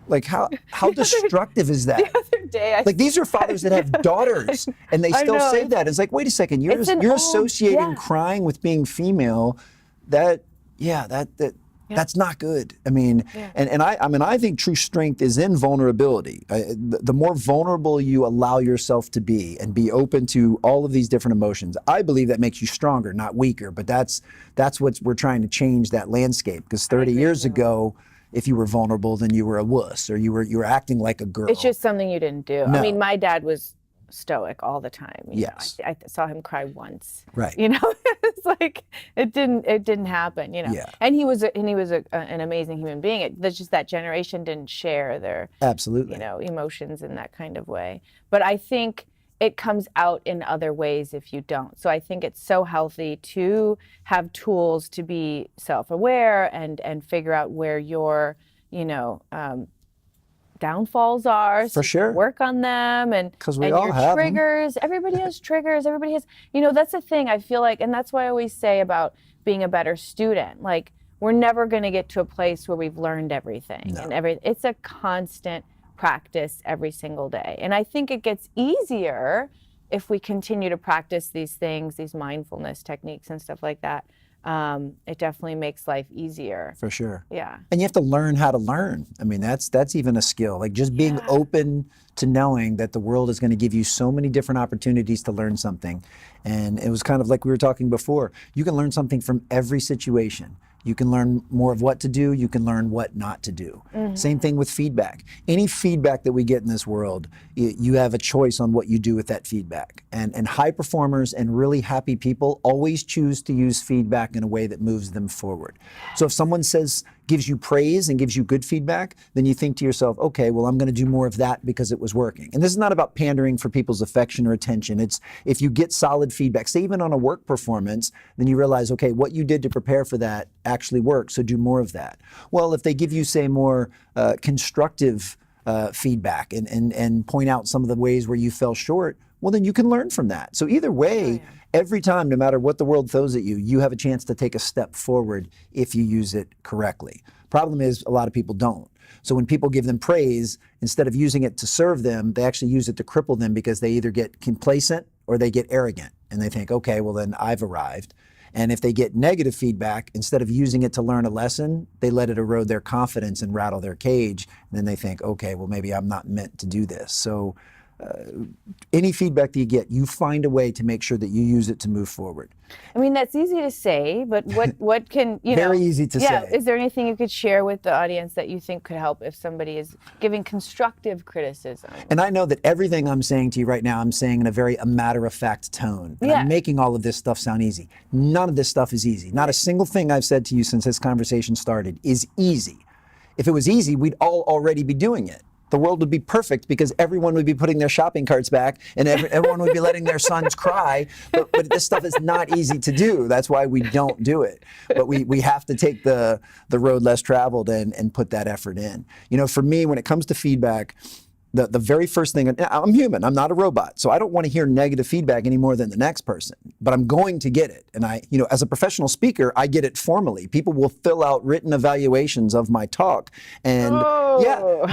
Like, how destructive is that? The other day, these are fathers that have daughters, and they still say that. It's like, wait a second, you're associating crying with being female. That's not good. I mean, and I think true strength is in vulnerability. The more vulnerable you allow yourself to be and be open to all of these different emotions, I believe that makes you stronger, not weaker. But that's what we're trying to change, that landscape. Because 30 years ago, if you were vulnerable, then you were a wuss, or you were acting like a girl. It's just something you didn't do. No. I mean, my dad was stoic all the time. Yes. I saw him cry once. Right. It's like it didn't happen. Yeah. And he was an amazing human being. That's just that generation didn't share their Absolutely. emotions in that kind of way. But I think it comes out in other ways if you don't. So I think it's so healthy to have tools to be self-aware and figure out where your downfalls are. For sure. Work on them and we all your have triggers. Everybody has triggers. Everybody has, that's the thing I feel like, and that's why I always say about being a better student. Like, we're never going to get to a place where we've learned everything. No. And it's a constant practice every single day. And I think it gets easier if we continue to practice these things, these mindfulness techniques and stuff like that. It definitely makes life easier. For sure. Yeah. And you have to learn how to learn. I mean, that's even a skill. Like, just being open to knowing that the world is going to give you so many different opportunities to learn something. And it was kind of like we were talking before. You can learn something from every situation. You can learn more of what to do. You can learn what not to do. Mm-hmm. Same thing with feedback. Any feedback that we get in this world, you have a choice on what you do with that feedback. And high performers and really happy people always choose to use feedback in a way that moves them forward. So if someone gives you praise and gives you good feedback, then you think to yourself, okay, well, I'm going to do more of that because it was working. And this is not about pandering for people's affection or attention. It's if you get solid feedback, say even on a work performance, then you realize, okay, what you did to prepare for that actually worked, so do more of that. Well, if they give you, say, more constructive feedback and point out some of the ways where you fell short, well, then you can learn from that. So either way, every time, no matter what the world throws at you, you have a chance to take a step forward if you use it correctly. Problem is, a lot of people don't. So when people give them praise, instead of using it to serve them, they actually use it to cripple them because they either get complacent or they get arrogant. And they think, okay, well then I've arrived. And if they get negative feedback, instead of using it to learn a lesson, they let it erode their confidence and rattle their cage. And then they think, okay, well maybe I'm not meant to do this. So any feedback that you get, you find a way to make sure that you use it to move forward. I mean, that's easy to say, but what can, Very easy to say. Is there anything you could share with the audience that you think could help if somebody is giving constructive criticism? And I know that everything I'm saying to you right now, I'm saying in a very matter-of-fact tone. And I'm making all of this stuff sound easy. None of this stuff is easy. Not a single thing I've said to you since this conversation started is easy. If it was easy, we'd all already be doing it. The world would be perfect because everyone would be putting their shopping carts back and everyone would be letting their sons cry. But this stuff is not easy to do. That's why we don't do it. But we have to take the road less traveled and put that effort in. For me, when it comes to feedback, the very first thing, I'm human, I'm not a robot, so I don't want to hear negative feedback any more than the next person, but I'm going to get it. And as a professional speaker, I get it formally. People will fill out written evaluations of my talk. And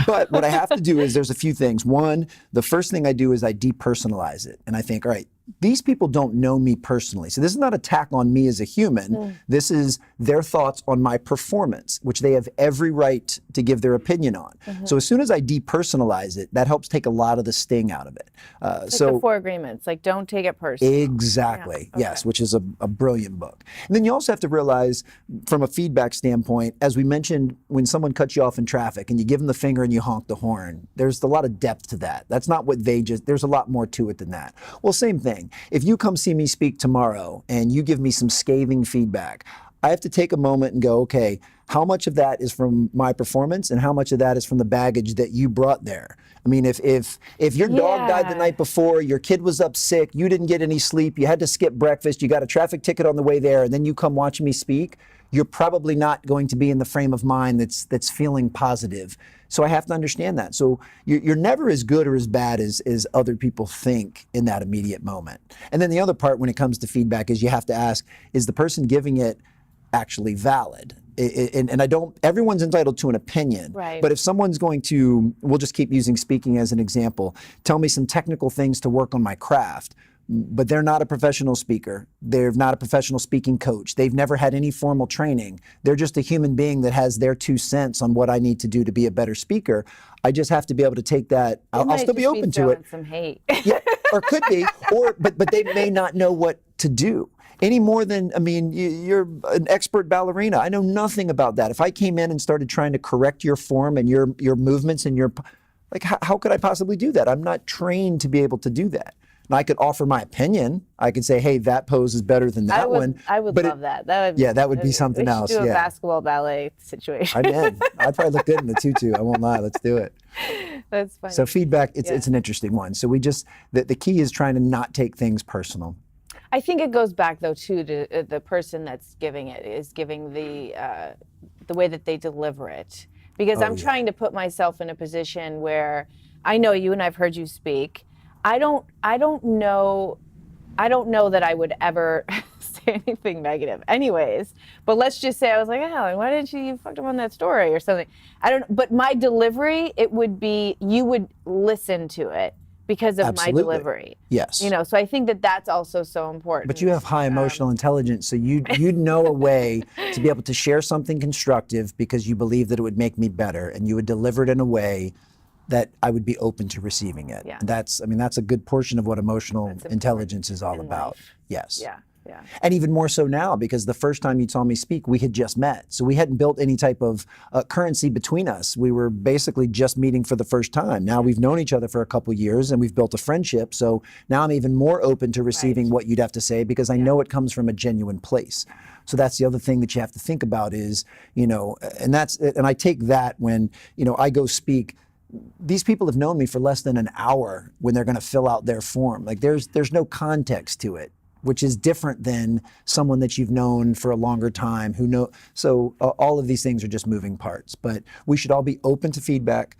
but what I have to do is there's a few things. One, the first thing I do is I depersonalize it. And I think, all right, these people don't know me personally. So this is not an attack on me as a human. This is their thoughts on my performance, which they have every right to give their opinion on. So as soon as I depersonalize it, that helps take a lot of the sting out of it. So the 4 agreements, like don't take it personally. Exactly, yes, which is a brilliant book. And then you also have to realize from a feedback standpoint, as we mentioned, when someone cuts you off in traffic and you give them the finger and you honk the horn, there's a lot of depth to that. That's not what there's a lot more to it than that. Well, same thing. If you come see me speak tomorrow and you give me some scathing feedback, I have to take a moment and go, okay, how much of that is from my performance and how much of that is from the baggage that you brought there? I mean, if your dog died the night before, your kid was up sick, you didn't get any sleep, you had to skip breakfast, you got a traffic ticket on the way there, and then you come watch me speak, you're probably not going to be in the frame of mind that's feeling positive. So I have to understand that. So you're never as good or as bad as other people think in that immediate moment. And then the other part when it comes to feedback is you have to ask, is the person giving it actually valid? And everyone's entitled to an opinion. Right. But if someone's going to, we'll just keep using speaking as an example, tell me some technical things to work on my craft, but they're not a professional speaker. They're not a professional speaking coach. They've never had any formal training. They're just a human being that has their 2 cents on what I need to do to be a better speaker. I just have to be able to take that. I'll still be open to it. Some hate. Yeah, or could be, but they may not know what to do. Any more than, I mean, you're an expert ballerina. I know nothing about that. If I came in and started trying to correct your form and your movements and your, like, how could I possibly do that? I'm not trained to be able to do that. And I could offer my opinion. I could say, hey, that pose is better than that one. I would love that. That would, yeah, that would be something we else. should do a Yeah. basketball ballet situation. I'm in. I'd probably look good in the tutu. I won't lie. Let's do it. That's funny. So feedback, it's an interesting one. So we just, the key is trying to not take things personal. I think it goes back though too to the person that's giving it is giving the way that they deliver it, because I'm trying to put myself in a position where I know you and I've heard you speak. I don't know that I would ever say anything negative anyways, but let's just say I was like, Alan, why didn't you fucked up on that story or something? I don't know, but my delivery, it would be, you would listen to it because of Absolutely. my delivery. Yes. You know, so I think that that's also so important. But you have high emotional intelligence, so you'd know a way to be able to share something constructive because you believe that it would make me better, and you would deliver it in a way that I would be open to receiving it. Yeah. That's a good portion of what emotional intelligence is all about. Life. Yes. Yeah. Yeah. And even more so now, because the first time you saw me speak, we had just met. So we hadn't built any type of currency between us. We were basically just meeting for the first time. Now we've known each other for a couple years and we've built a friendship. So now I'm even more open to receiving what you'd have to say because I know it comes from a genuine place. So that's the other thing that you have to think about is, and I take that when, I go speak. These people have known me for less than an hour when they're going to fill out their form. Like there's no context to it, which is different than someone that you've known for a longer time so all of these things are just moving parts, but we should all be open to feedback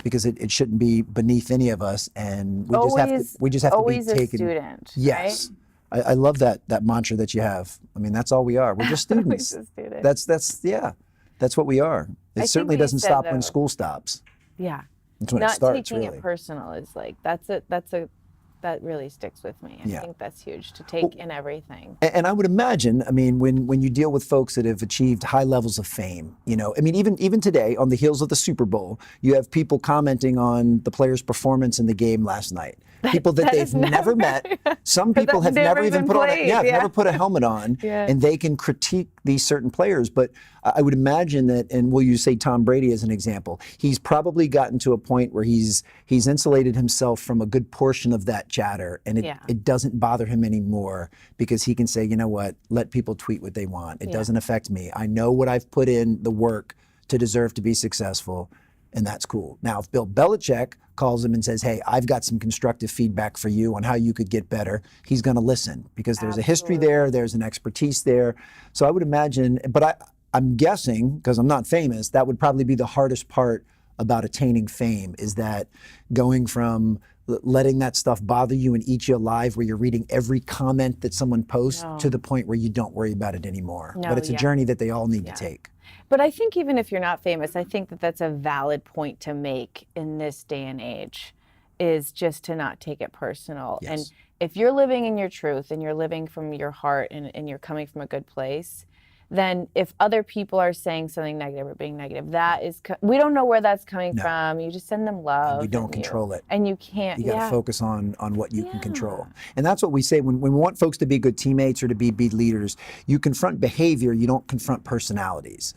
because it shouldn't be beneath any of us, and we just have to be taken. Always a student. Yes. Right? I love that mantra that you have. I mean, that's all we are. We're just students. Always a student. That's what we are. It certainly doesn't stop when school stops. Yeah. That's when Not it starts, taking really. it personal is like, that really sticks with me. I think that's huge to take in everything. And I would imagine, when you deal with folks that have achieved high levels of fame, even today on the heels of the Super Bowl, you have people commenting on the player's performance in the game last night. People that they've never met. Some people have never even put on never put a helmet on, and they can critique these certain players. But I would imagine that, and will you say Tom Brady as an example? He's probably gotten to a point where he's insulated himself from a good portion of that chatter, and it doesn't bother him anymore because he can say, you know what, let people tweet what they want. It doesn't affect me. I know what I've put in the work to deserve to be successful, and that's cool. Now, if Bill Belichick calls him and says, hey, I've got some constructive feedback for you on how you could get better, he's going to listen because there's a history there, there's an expertise there. So I would imagine, but I'm guessing, because I'm not famous, that would probably be the hardest part about attaining fame, is that going from letting that stuff bother you and eat you alive, where you're reading every comment that someone posts, to the point where you don't worry about it anymore. But it's a journey that they all need to take. But I think even if you're not famous, I think that that's a valid point to make in this day and age, is just to not take it personal. Yes. And if you're living in your truth and you're living from your heart and you're coming from a good place, then if other people are saying something negative or being negative, that is, we don't know where that's coming from. You just send them love. And we don't control it. And you can't. You got to focus on what you can control. And that's what we say when we want folks to be good teammates or to be leaders. You confront behavior, you don't confront personalities.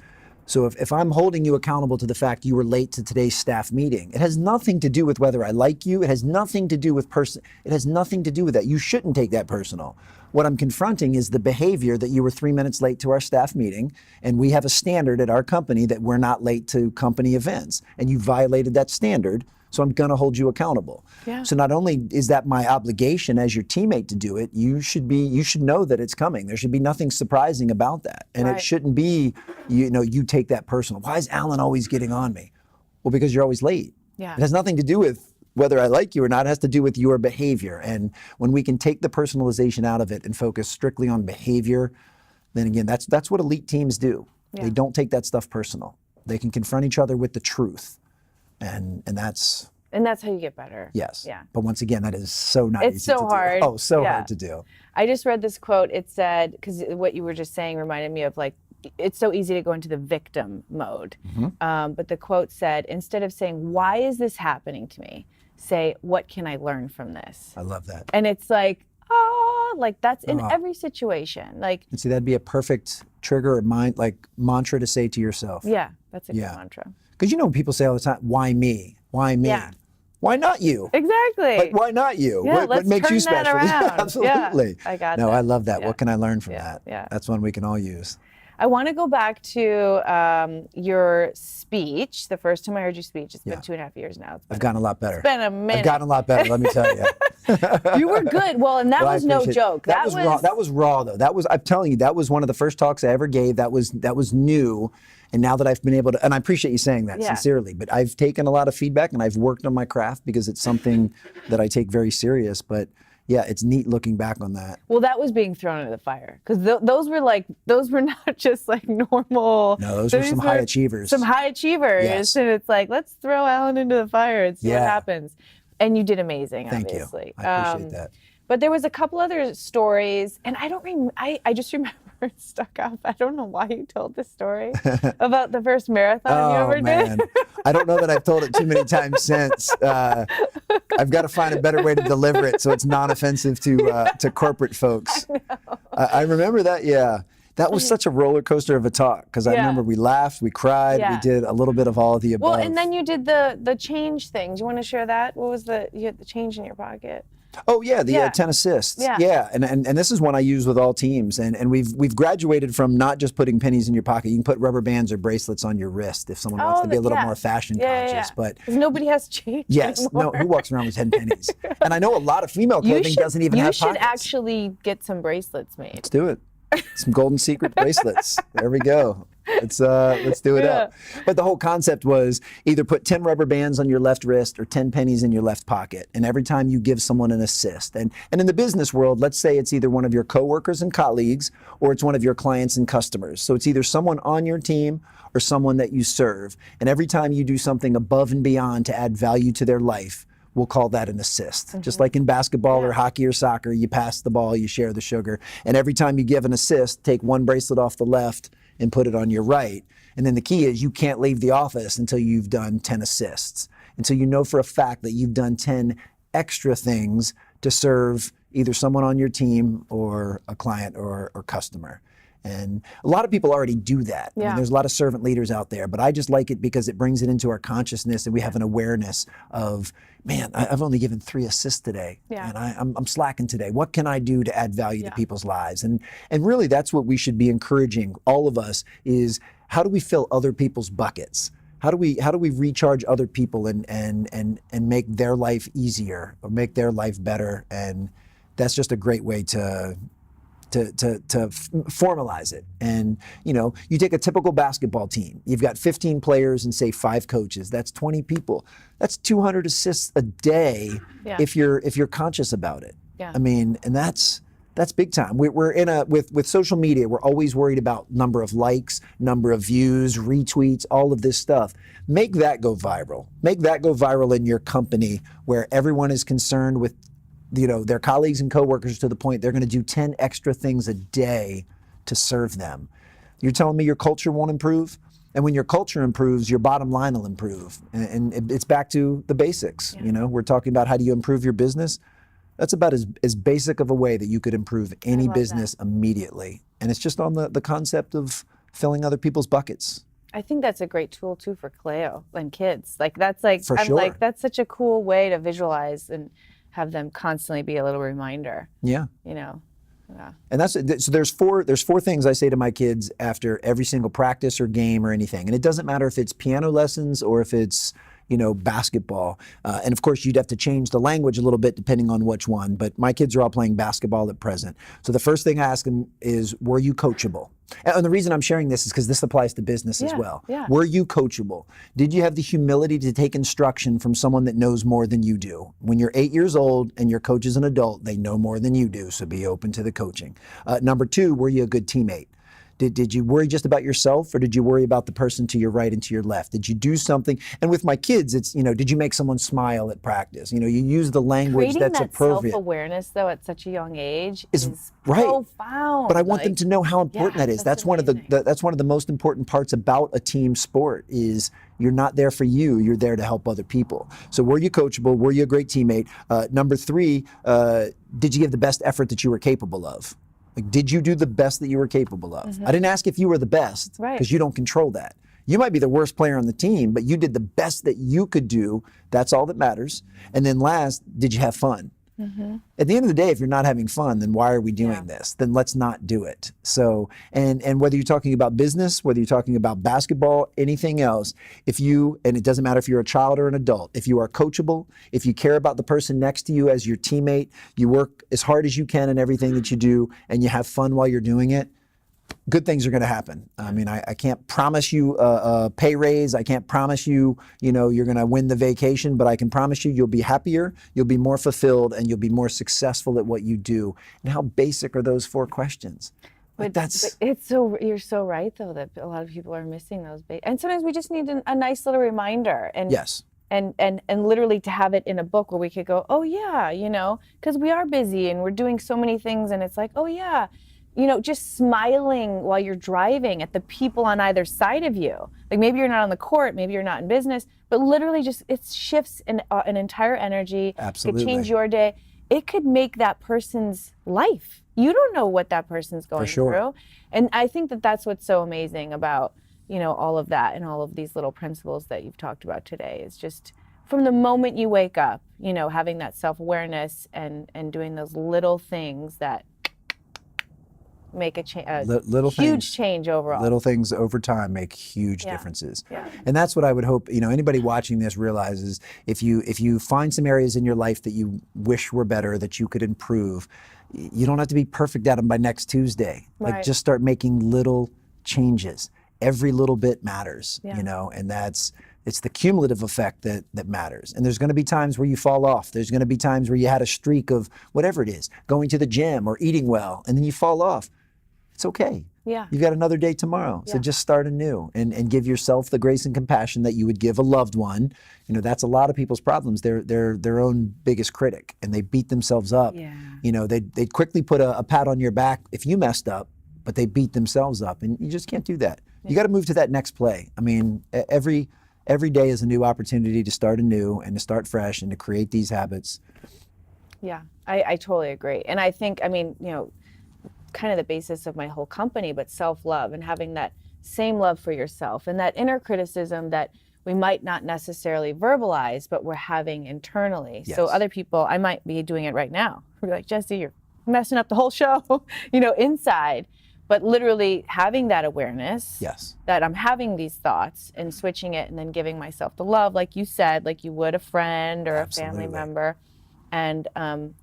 So if I'm holding you accountable to the fact you were late to today's staff meeting, it has nothing to do with whether I like you. It has nothing to do with it has nothing to do with that. You shouldn't take that personal. What I'm confronting is the behavior that you were 3 minutes late to our staff meeting, and we have a standard at our company that we're not late to company events, and you violated that standard. So I'm going to hold you accountable. Yeah. So not only is that my obligation as your teammate to do it, you should know that it's coming. There should be nothing surprising about that. And it shouldn't be, you take that personal. Why is Alan always getting on me? Well, because you're always late. Yeah. It has nothing to do with whether I like you or not. It has to do with your behavior. And when we can take the personalization out of it and focus strictly on behavior, then again, that's what elite teams do. Yeah. They don't take that stuff personal. They can confront each other with the truth. And that's how you get better. Yes. Yeah. But once again, that is so not easy to do. It's so hard. Oh, so hard to do. I just read this quote. It said, because what you were just saying reminded me of, like, it's so easy to go into the victim mode. Mm-hmm. But the quote said, instead of saying, why is this happening to me? Say, what can I learn from this? I love that. And it's like, Like that's in every situation. Like, And see, that'd be a perfect trigger or mantra to say to yourself. yeah, that's a good mantra. Because people say all the time, why me? Why me? Yeah. Why not you? Exactly. Like, why not you? Yeah, What makes turn you that special? Yeah, around. absolutely. Yeah, I got No, that. I love that. Yeah. What can I learn from that? Yeah. That's one we can all use. I want to go back to your speech. The first time I heard your speech, it's been 2.5 years now. I've gotten a lot better. It's been a minute. I've gotten a lot better, let me tell you. You were good. Well, and that was no joke. That was raw. That was raw, though. I'm telling you, that was one of the first talks I ever gave. That was new. And now that I've been able to, and I appreciate you saying that sincerely, but I've taken a lot of feedback and I've worked on my craft because it's something that I take very serious. But yeah, it's neat looking back on that. Well, that was being thrown into the fire because those were not just like normal. No, those were some high achievers. Some high achievers. Yes. And it's like, let's throw Alan into the fire and see what happens. And you did amazing, obviously. Thank you. I appreciate that. But there was a couple other stories, and I don't remember. I just remember it stuck out. I don't know why you told this story about the first marathon you ever did. I don't know that I've told it too many times since. I've got to find a better way to deliver it so it's non-offensive to corporate folks. I remember that. Yeah. That was such a roller coaster of a talk because I remember we laughed, we cried, we did a little bit of all of the above. Well, and then you did the change thing. Do you want to share that? What was you had the change in your pocket? Oh yeah, the 10 assists. Yeah, and this is one I use with all teams, and we've graduated from not just putting pennies in your pocket. You can put rubber bands or bracelets on your wrist if someone wants to be a little more fashion conscious. But 'cause nobody has change. Yes, anymore. no, who walks around with 10 pennies? And I know a lot of female clothing doesn't even have pockets. You should actually get some bracelets made. Let's do it. Some golden secret bracelets. There we go. Let's do it up. But the whole concept was either put 10 rubber bands on your left wrist or 10 pennies in your left pocket. And every time you give someone an assist, and in the business world, let's say it's either one of your coworkers and colleagues or it's one of your clients and customers. So it's either someone on your team or someone that you serve. And every time you do something above and beyond to add value to their life, we'll call that an assist. Just like in basketball or hockey or soccer, you pass the ball, you share the sugar. And every time you give an assist, take one bracelet off the left and put it on your right. And then the key is you can't leave the office until you've done 10 assists. And so you know for a fact that you've done 10 extra things to serve either someone on your team or a client or customer. And a lot of people already do that. I mean, there's a lot of servant leaders out there, but I just like it because it brings it into our consciousness and we have an awareness of, man, I've only given 3 assists today and I'm slacking today. What can I do to add value to people's lives? And really that's what we should be encouraging, all of us, is how do we fill other people's buckets? How do we recharge other people and make their life easier or make their life better? And that's just a great way to formalize it. And you take a typical basketball team, you've got 15 players and say 5 coaches, that's 20 people, that's 200 assists a day if you're conscious about it. I mean, and that's big time. We're in with social media, we're always worried about number of likes, number of views, retweets, all of this stuff. Make that go viral. Make that go viral in your company where everyone is concerned with their colleagues and coworkers to the point they're going to do 10 extra things a day to serve them. You're telling me your culture won't improve? And when your culture improves, your bottom line will improve. And it's back to the basics. We're talking about how do you improve your business? That's about as basic of a way that you could improve any business immediately. And it's just on the concept of filling other people's buckets. I think that's a great tool too for Cleo and kids. That's that's such a cool way to visualize and have them constantly be a little reminder. Yeah. And so there's four things I say to my kids after every single practice or game or anything. And it doesn't matter if it's piano lessons or if it's basketball. And of course, you'd have to change the language a little bit depending on which one. But my kids are all playing basketball at present. So the first thing I ask them is, were you coachable? And the reason I'm sharing this is because this applies to business as well. Were you coachable? Did you have the humility to take instruction from someone that knows more than you do? When you're 8 years old and your coach is an adult, they know more than you do. So be open to the coaching. Number 2, were you a good teammate? Did you worry just about yourself, or did you worry about the person to your right and to your left? Did you do something? And with my kids, it's, did you make someone smile at practice? You use the language Creating that's that appropriate. self-awareness, though, at such a young age is right. profound. But I want them to know how important that is. That's one of that's one of the most important parts about a team sport is you're not there for you. You're there to help other people. So were you coachable? Were you a great teammate? Number 3, did you give the best effort that you were capable of? Like, did you do the best that you were capable of? I didn't ask if you were the best, because you don't control that. You might be the worst player on the team, but you did the best that you could do. That's all that matters. And then last, did you have fun? At the end of the day, if you're not having fun, then why are we doing this? Then let's not do it. So, and whether you're talking about business, whether you're talking about basketball, anything else, and it doesn't matter if you're a child or an adult, if you are coachable, if you care about the person next to you as your teammate, you work as hard as you can in everything that you do, and you have fun while you're doing it, good things are going to happen. I mean, I can't promise you a pay raise. I can't promise you, you're going to win the vacation, but I can promise you, you'll be happier, you'll be more fulfilled, and you'll be more successful at what you do. And how basic are those 4 questions? But you're so right, though, that a lot of people are missing those. And sometimes we just need a nice little reminder. And yes. And literally to have it in a book where we could go, oh yeah, because we are busy and we're doing so many things, and it's like, oh yeah. Just smiling while you're driving at the people on either side of you. Like, maybe you're not on the court, maybe you're not in business, but literally just, it shifts an entire energy. Absolutely. It could change your day. It could make that person's life. You don't know what that person's going through. And I think that that's what's so amazing about, all of that and all of these little principles that you've talked about today is just from the moment you wake up, having that self-awareness and doing those little things that make a huge change overall. Little things over time make huge differences. Yeah. And that's what I would hope, anybody watching this realizes, if you find some areas in your life that you wish were better, that you could improve, you don't have to be perfect at them by next Tuesday. Right. Like, just start making little changes. Every little bit matters, and it's the cumulative effect that matters. And there's going to be times where you fall off. There's going to be times where you had a streak of whatever it is, going to the gym or eating well, and then you fall off. It's okay. Yeah. You've got another day tomorrow. So just start anew and give yourself the grace and compassion that you would give a loved one. That's a lot of people's problems. They're their own biggest critic, and they beat themselves up. Yeah. They'd quickly put a pat on your back if you messed up, but they beat themselves up, and you just can't do that. You got to move to that next play. I mean, every day is a new opportunity to start anew and to start fresh and to create these habits. Yeah, I totally agree. And I think, kind of the basis of my whole company, but self-love and having that same love for yourself and that inner criticism that we might not necessarily verbalize, but we're having internally. Yes. So other people, I might be doing it right now. We're like, Jesse, you're messing up the whole show, inside. But literally having that awareness that I'm having these thoughts and switching it and then giving myself the love, like you said, like you would a friend or a family member. And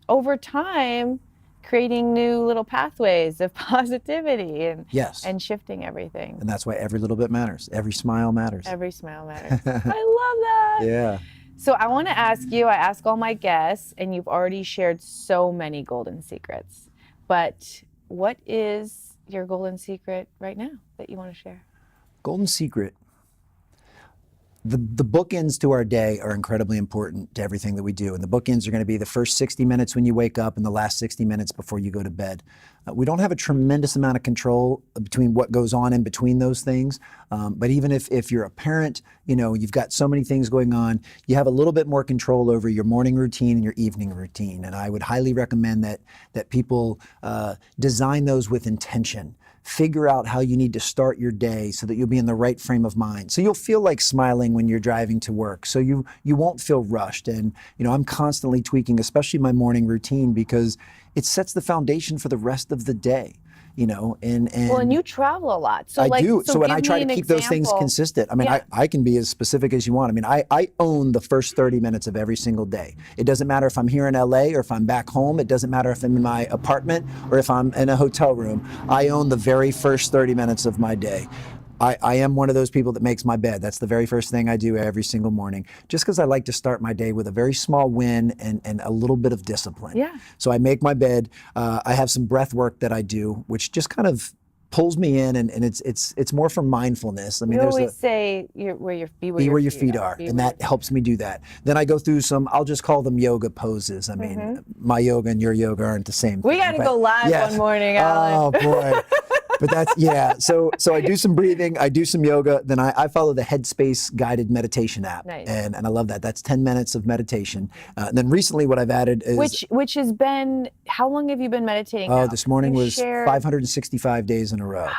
over time, creating new little pathways of positivity and shifting everything. And that's why every little bit matters. Every smile matters. Every smile matters. I love that. Yeah. So I want to ask you, I ask all my guests, and you've already shared so many golden secrets, but what is your golden secret right now that you want to share? Golden secret. The bookends to our day are incredibly important to everything that we do. And the bookends are going to be the first 60 minutes when you wake up and the last 60 minutes before you go to bed. We don't have a tremendous amount of control between what goes on in between those things. But even if you're a parent, you've got so many things going on, you have a little bit more control over your morning routine and your evening routine. And I would highly recommend that people design those with intention. Figure out how you need to start your day so that you'll be in the right frame of mind. So you'll feel like smiling when you're driving to work. So you won't feel rushed. And I'm constantly tweaking, especially my morning routine, because it sets the foundation for the rest of the day. And you travel a lot. So I do. So and I try to keep those things consistent. I mean, I can be as specific as you want. I mean, I own the first 30 minutes of every single day. It doesn't matter if I'm here in LA or if I'm back home. It doesn't matter if I'm in my apartment or if I'm in a hotel room. I own the very first 30 minutes of my day. I am one of those people that makes my bed. That's the very first thing I do every single morning, just because I like to start my day with a very small win and a little bit of discipline. Yeah. So I make my bed. I have some breath work that I do, which just kind of pulls me in, and it's more for mindfulness. I mean, You there's always say be where your feet are, and that helps me do that. Then I go through some, I'll just call them yoga poses. I mean, my yoga and your yoga aren't the same thing. We got to go live yes. one morning, Alan. Oh boy. But that's, yeah. So I do some breathing, I do some yoga, then I follow the Headspace guided meditation app. Nice. And I love that. That's 10 minutes of meditation. And then recently what I've added is... Which has been, how long have you been meditating Oh, now? this morning was 565 days in a row.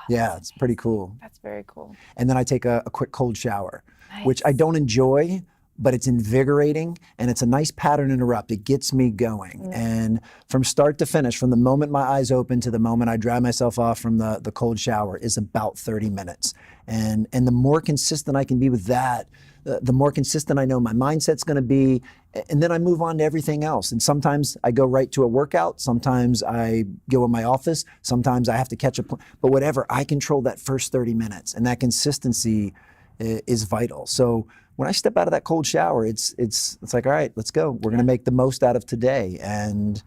Yeah, it's pretty cool. That's very cool. And then I take a quick cold shower, Nice. which I don't enjoy, but it's invigorating, and it's a nice pattern interrupt. It gets me going. And from start to finish, from the moment my eyes open to the moment I dry myself off from the cold shower is about 30 minutes. And the more consistent I can be with that, the more consistent I know my mindset's gonna be, and then I move on to everything else. And sometimes I go right to a workout, sometimes I go in my office, sometimes I have to catch but whatever, I control that first 30 minutes, and that consistency is vital. So when I step out of that cold shower, it's like, all right, let's go. We're gonna make the most out of today. And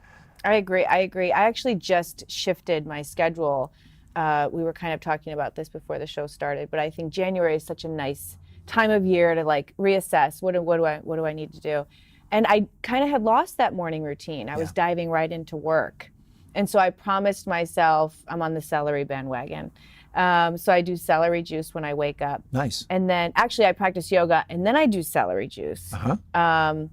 I agree. I actually just shifted my schedule. We were kind of talking about this before the show started, but I think January is such a nice time of year to like reassess what do I need to do. And I kind of had lost that morning routine. I was diving right into work. And so I promised myself, I'm on the celery bandwagon. So I do celery juice when I wake up. Nice. And then actually I practice yoga and then I do celery juice. So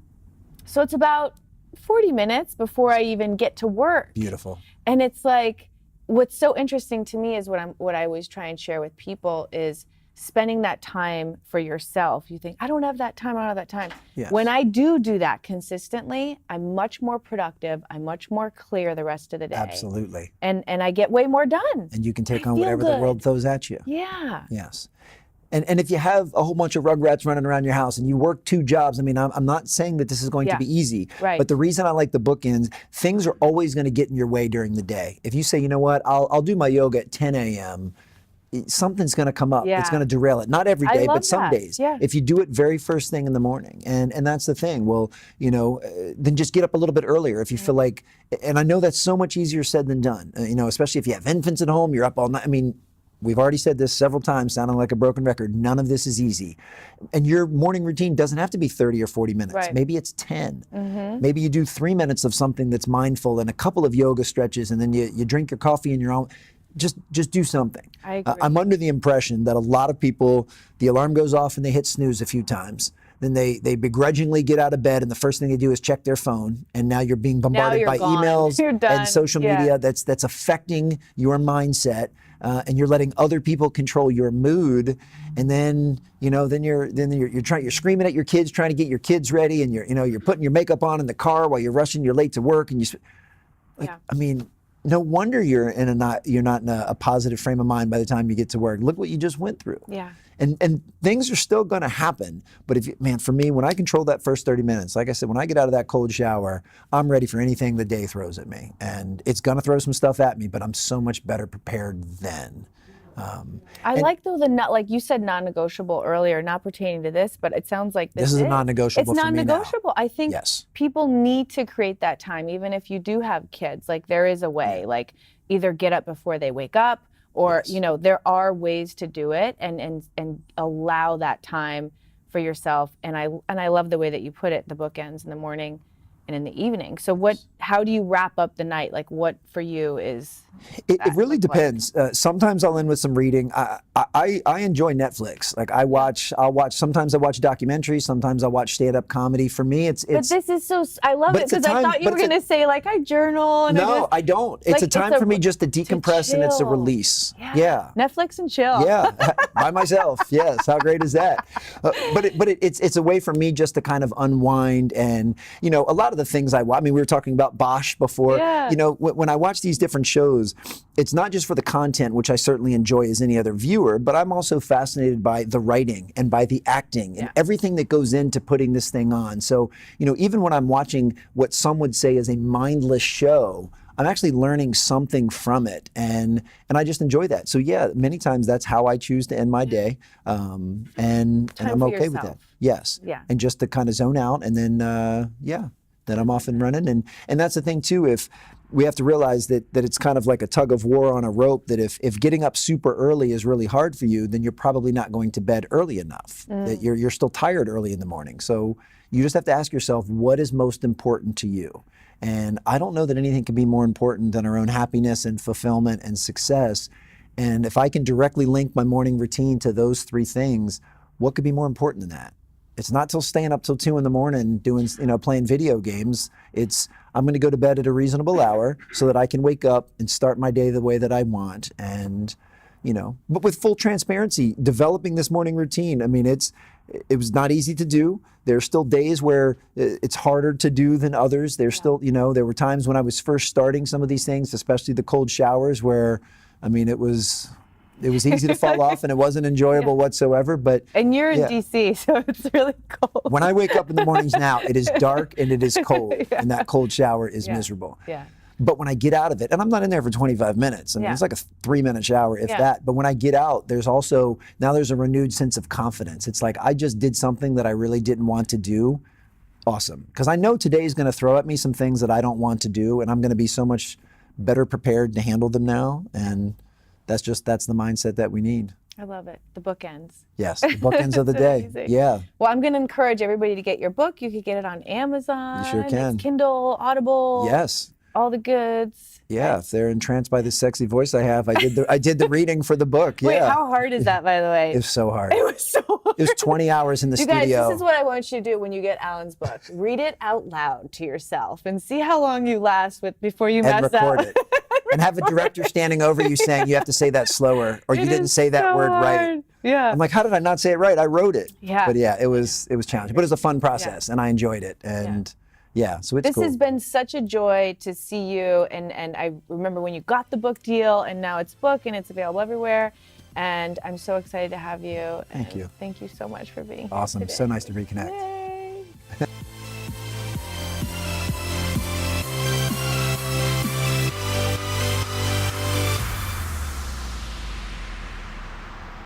it's about 40 minutes before I even get to work. Beautiful. And it's like, what's so interesting to me is what I always try and share with people is spending that time for yourself. You think, I don't have that time, I don't have that time. Yes. When I do that consistently, I'm much more productive, I'm much more clear the rest of the day. Absolutely. And I get way more done. And you can take I on feel whatever good. the world throws at you. Yeah. Yes. And if you have a whole bunch of rugrats running around your house and you work 2 jobs, I mean, I'm not saying that this is going to be easy, Right. but the reason I like the bookends, things are always going to get in your way during the day. If you say, you know what, I'll do my yoga at 10 a.m., something's going to come up. Yeah. It's going to derail it. Not every day, love but some that. days. Yeah. If you do it very first thing in the morning, and that's the thing. Well, you know, then just get up a little bit earlier if you feel like. And I know that's so much easier said than done. You know, especially if you have infants at home, you're up all night. I mean, we've already said this several times, sounding like a broken record. None of this is easy. And your morning routine doesn't have to be 30 or 40 minutes. Right. Maybe it's 10. Maybe you do 3 minutes of something that's mindful and a couple of yoga stretches, and then you drink your coffee in your own. Just do something. I agree. I'm under the impression that a lot of people, the alarm goes off and they hit snooze a few times. Then they begrudgingly get out of bed, and the first thing they do is check their phone. And now you're being bombarded you're by gone. emails You're done. and social media that's affecting your mindset. And you're letting other people control your mood, and then you're screaming at your kids, trying to get your kids ready, and you're putting your makeup on in the car while you're rushing, you're late to work, and I mean, no wonder you're not in a positive frame of mind by the time you get to work. Look what you just went through. Yeah. And things are still going to happen. But for me, when I control that first 30 minutes, like I said, when I get out of that cold shower, I'm ready for anything the day throws at me. And it's going to throw some stuff at me, but I'm so much better prepared then. I like though like you said, non-negotiable earlier, not pertaining to this, but it sounds like this is a non-negotiable. It's for me now. non-negotiable. I think people need to create that time, even if you do have kids. Like there is a way, like either get up before they wake up, or there are ways to do it, and allow that time for yourself. And I love the way that you put it, the bookends in the morning and in the evening. So how do you wrap up the night? Like what for you is? It really depends. Sometimes I'll end with some reading. I enjoy Netflix. Like sometimes I watch documentaries, sometimes I watch stand-up comedy. For me, it's. But this is so, I love it because I thought you were going to say like I journal. And no, I don't. It's a time for me just to decompress, and it's a release. Yeah. Netflix and chill. Yeah, by myself. Yes, how great is that? But it's a way for me just to kind of unwind, and a lot of the things I mean, we were talking about Bosch before. Yeah. When I watch these different shows, it's not just for the content, which I certainly enjoy as any other viewer, but I'm also fascinated by the writing and by the acting and everything that goes into putting this thing on. So, even when I'm watching what some would say is a mindless show, I'm actually learning something from it, and I just enjoy that. So yeah, many times that's how I choose to end my day, and I'm okay with that. Yes. Yeah. And just to kind of zone out, and then then I'm off and running. And that's the thing too. If we have to realize that it's kind of like a tug of war on a rope, that if getting up super early is really hard for you, then you're probably not going to bed early enough, that you're still tired early in the morning. So you just have to ask yourself, what is most important to you? And I don't know that anything can be more important than our own happiness and fulfillment and success. And if I can directly link my morning routine to those three things, what could be more important than that? It's not till staying up till 2 a.m. doing, playing video games. It's, I'm going to go to bed at a reasonable hour so that I can wake up and start my day the way that I want. And, but with full transparency, developing this morning routine, I mean, it was not easy to do. There are still days where it's harder to do than others. There's still, there were times when I was first starting some of these things, especially the cold showers, where, I mean, it was easy to fall off and it wasn't enjoyable whatsoever. But and you're in DC, so it's really cold. When I wake up in the mornings now, it is dark and it is cold, and that cold shower is miserable. Yeah. But when I get out of it, and I'm not in there for 25 minutes, I mean, it's like a 3-minute shower, if that. But when I get out, there's a renewed sense of confidence. It's like I just did something that I really didn't want to do. Awesome. Because I know today's going to throw at me some things that I don't want to do, and I'm going to be so much better prepared to handle them now. And that's the mindset that we need. I love it. The bookends. Yes, the bookends of the day. Amazing. Yeah. Well, I'm going to encourage everybody to get your book. You could get it on Amazon. You sure can. It's Kindle, Audible. Yes. All the goods. Yeah, if they're entranced by the sexy voice I have, I did the reading for the book. Yeah. Wait, how hard is that, by the way? It was so hard. It was so hard. It was 20 hours in the studio. You guys, this is what I want you to do when you get Alan's book. Read it out loud to yourself and see how long you last before you mess record up. It. And have a director standing over you saying you have to say that slower, or you didn't say that word right. Yeah. I'm like, how did I not say it right? I wrote it. Yeah. But yeah, it was challenging. But it was a fun process, and I enjoyed it. And so it's This cool. has been such a joy to see you, and I remember when you got the book deal, and now it's book and it's available everywhere. And I'm so excited to have you. Thank you. Thank you so much for being Awesome. here today. So nice to reconnect. Yay.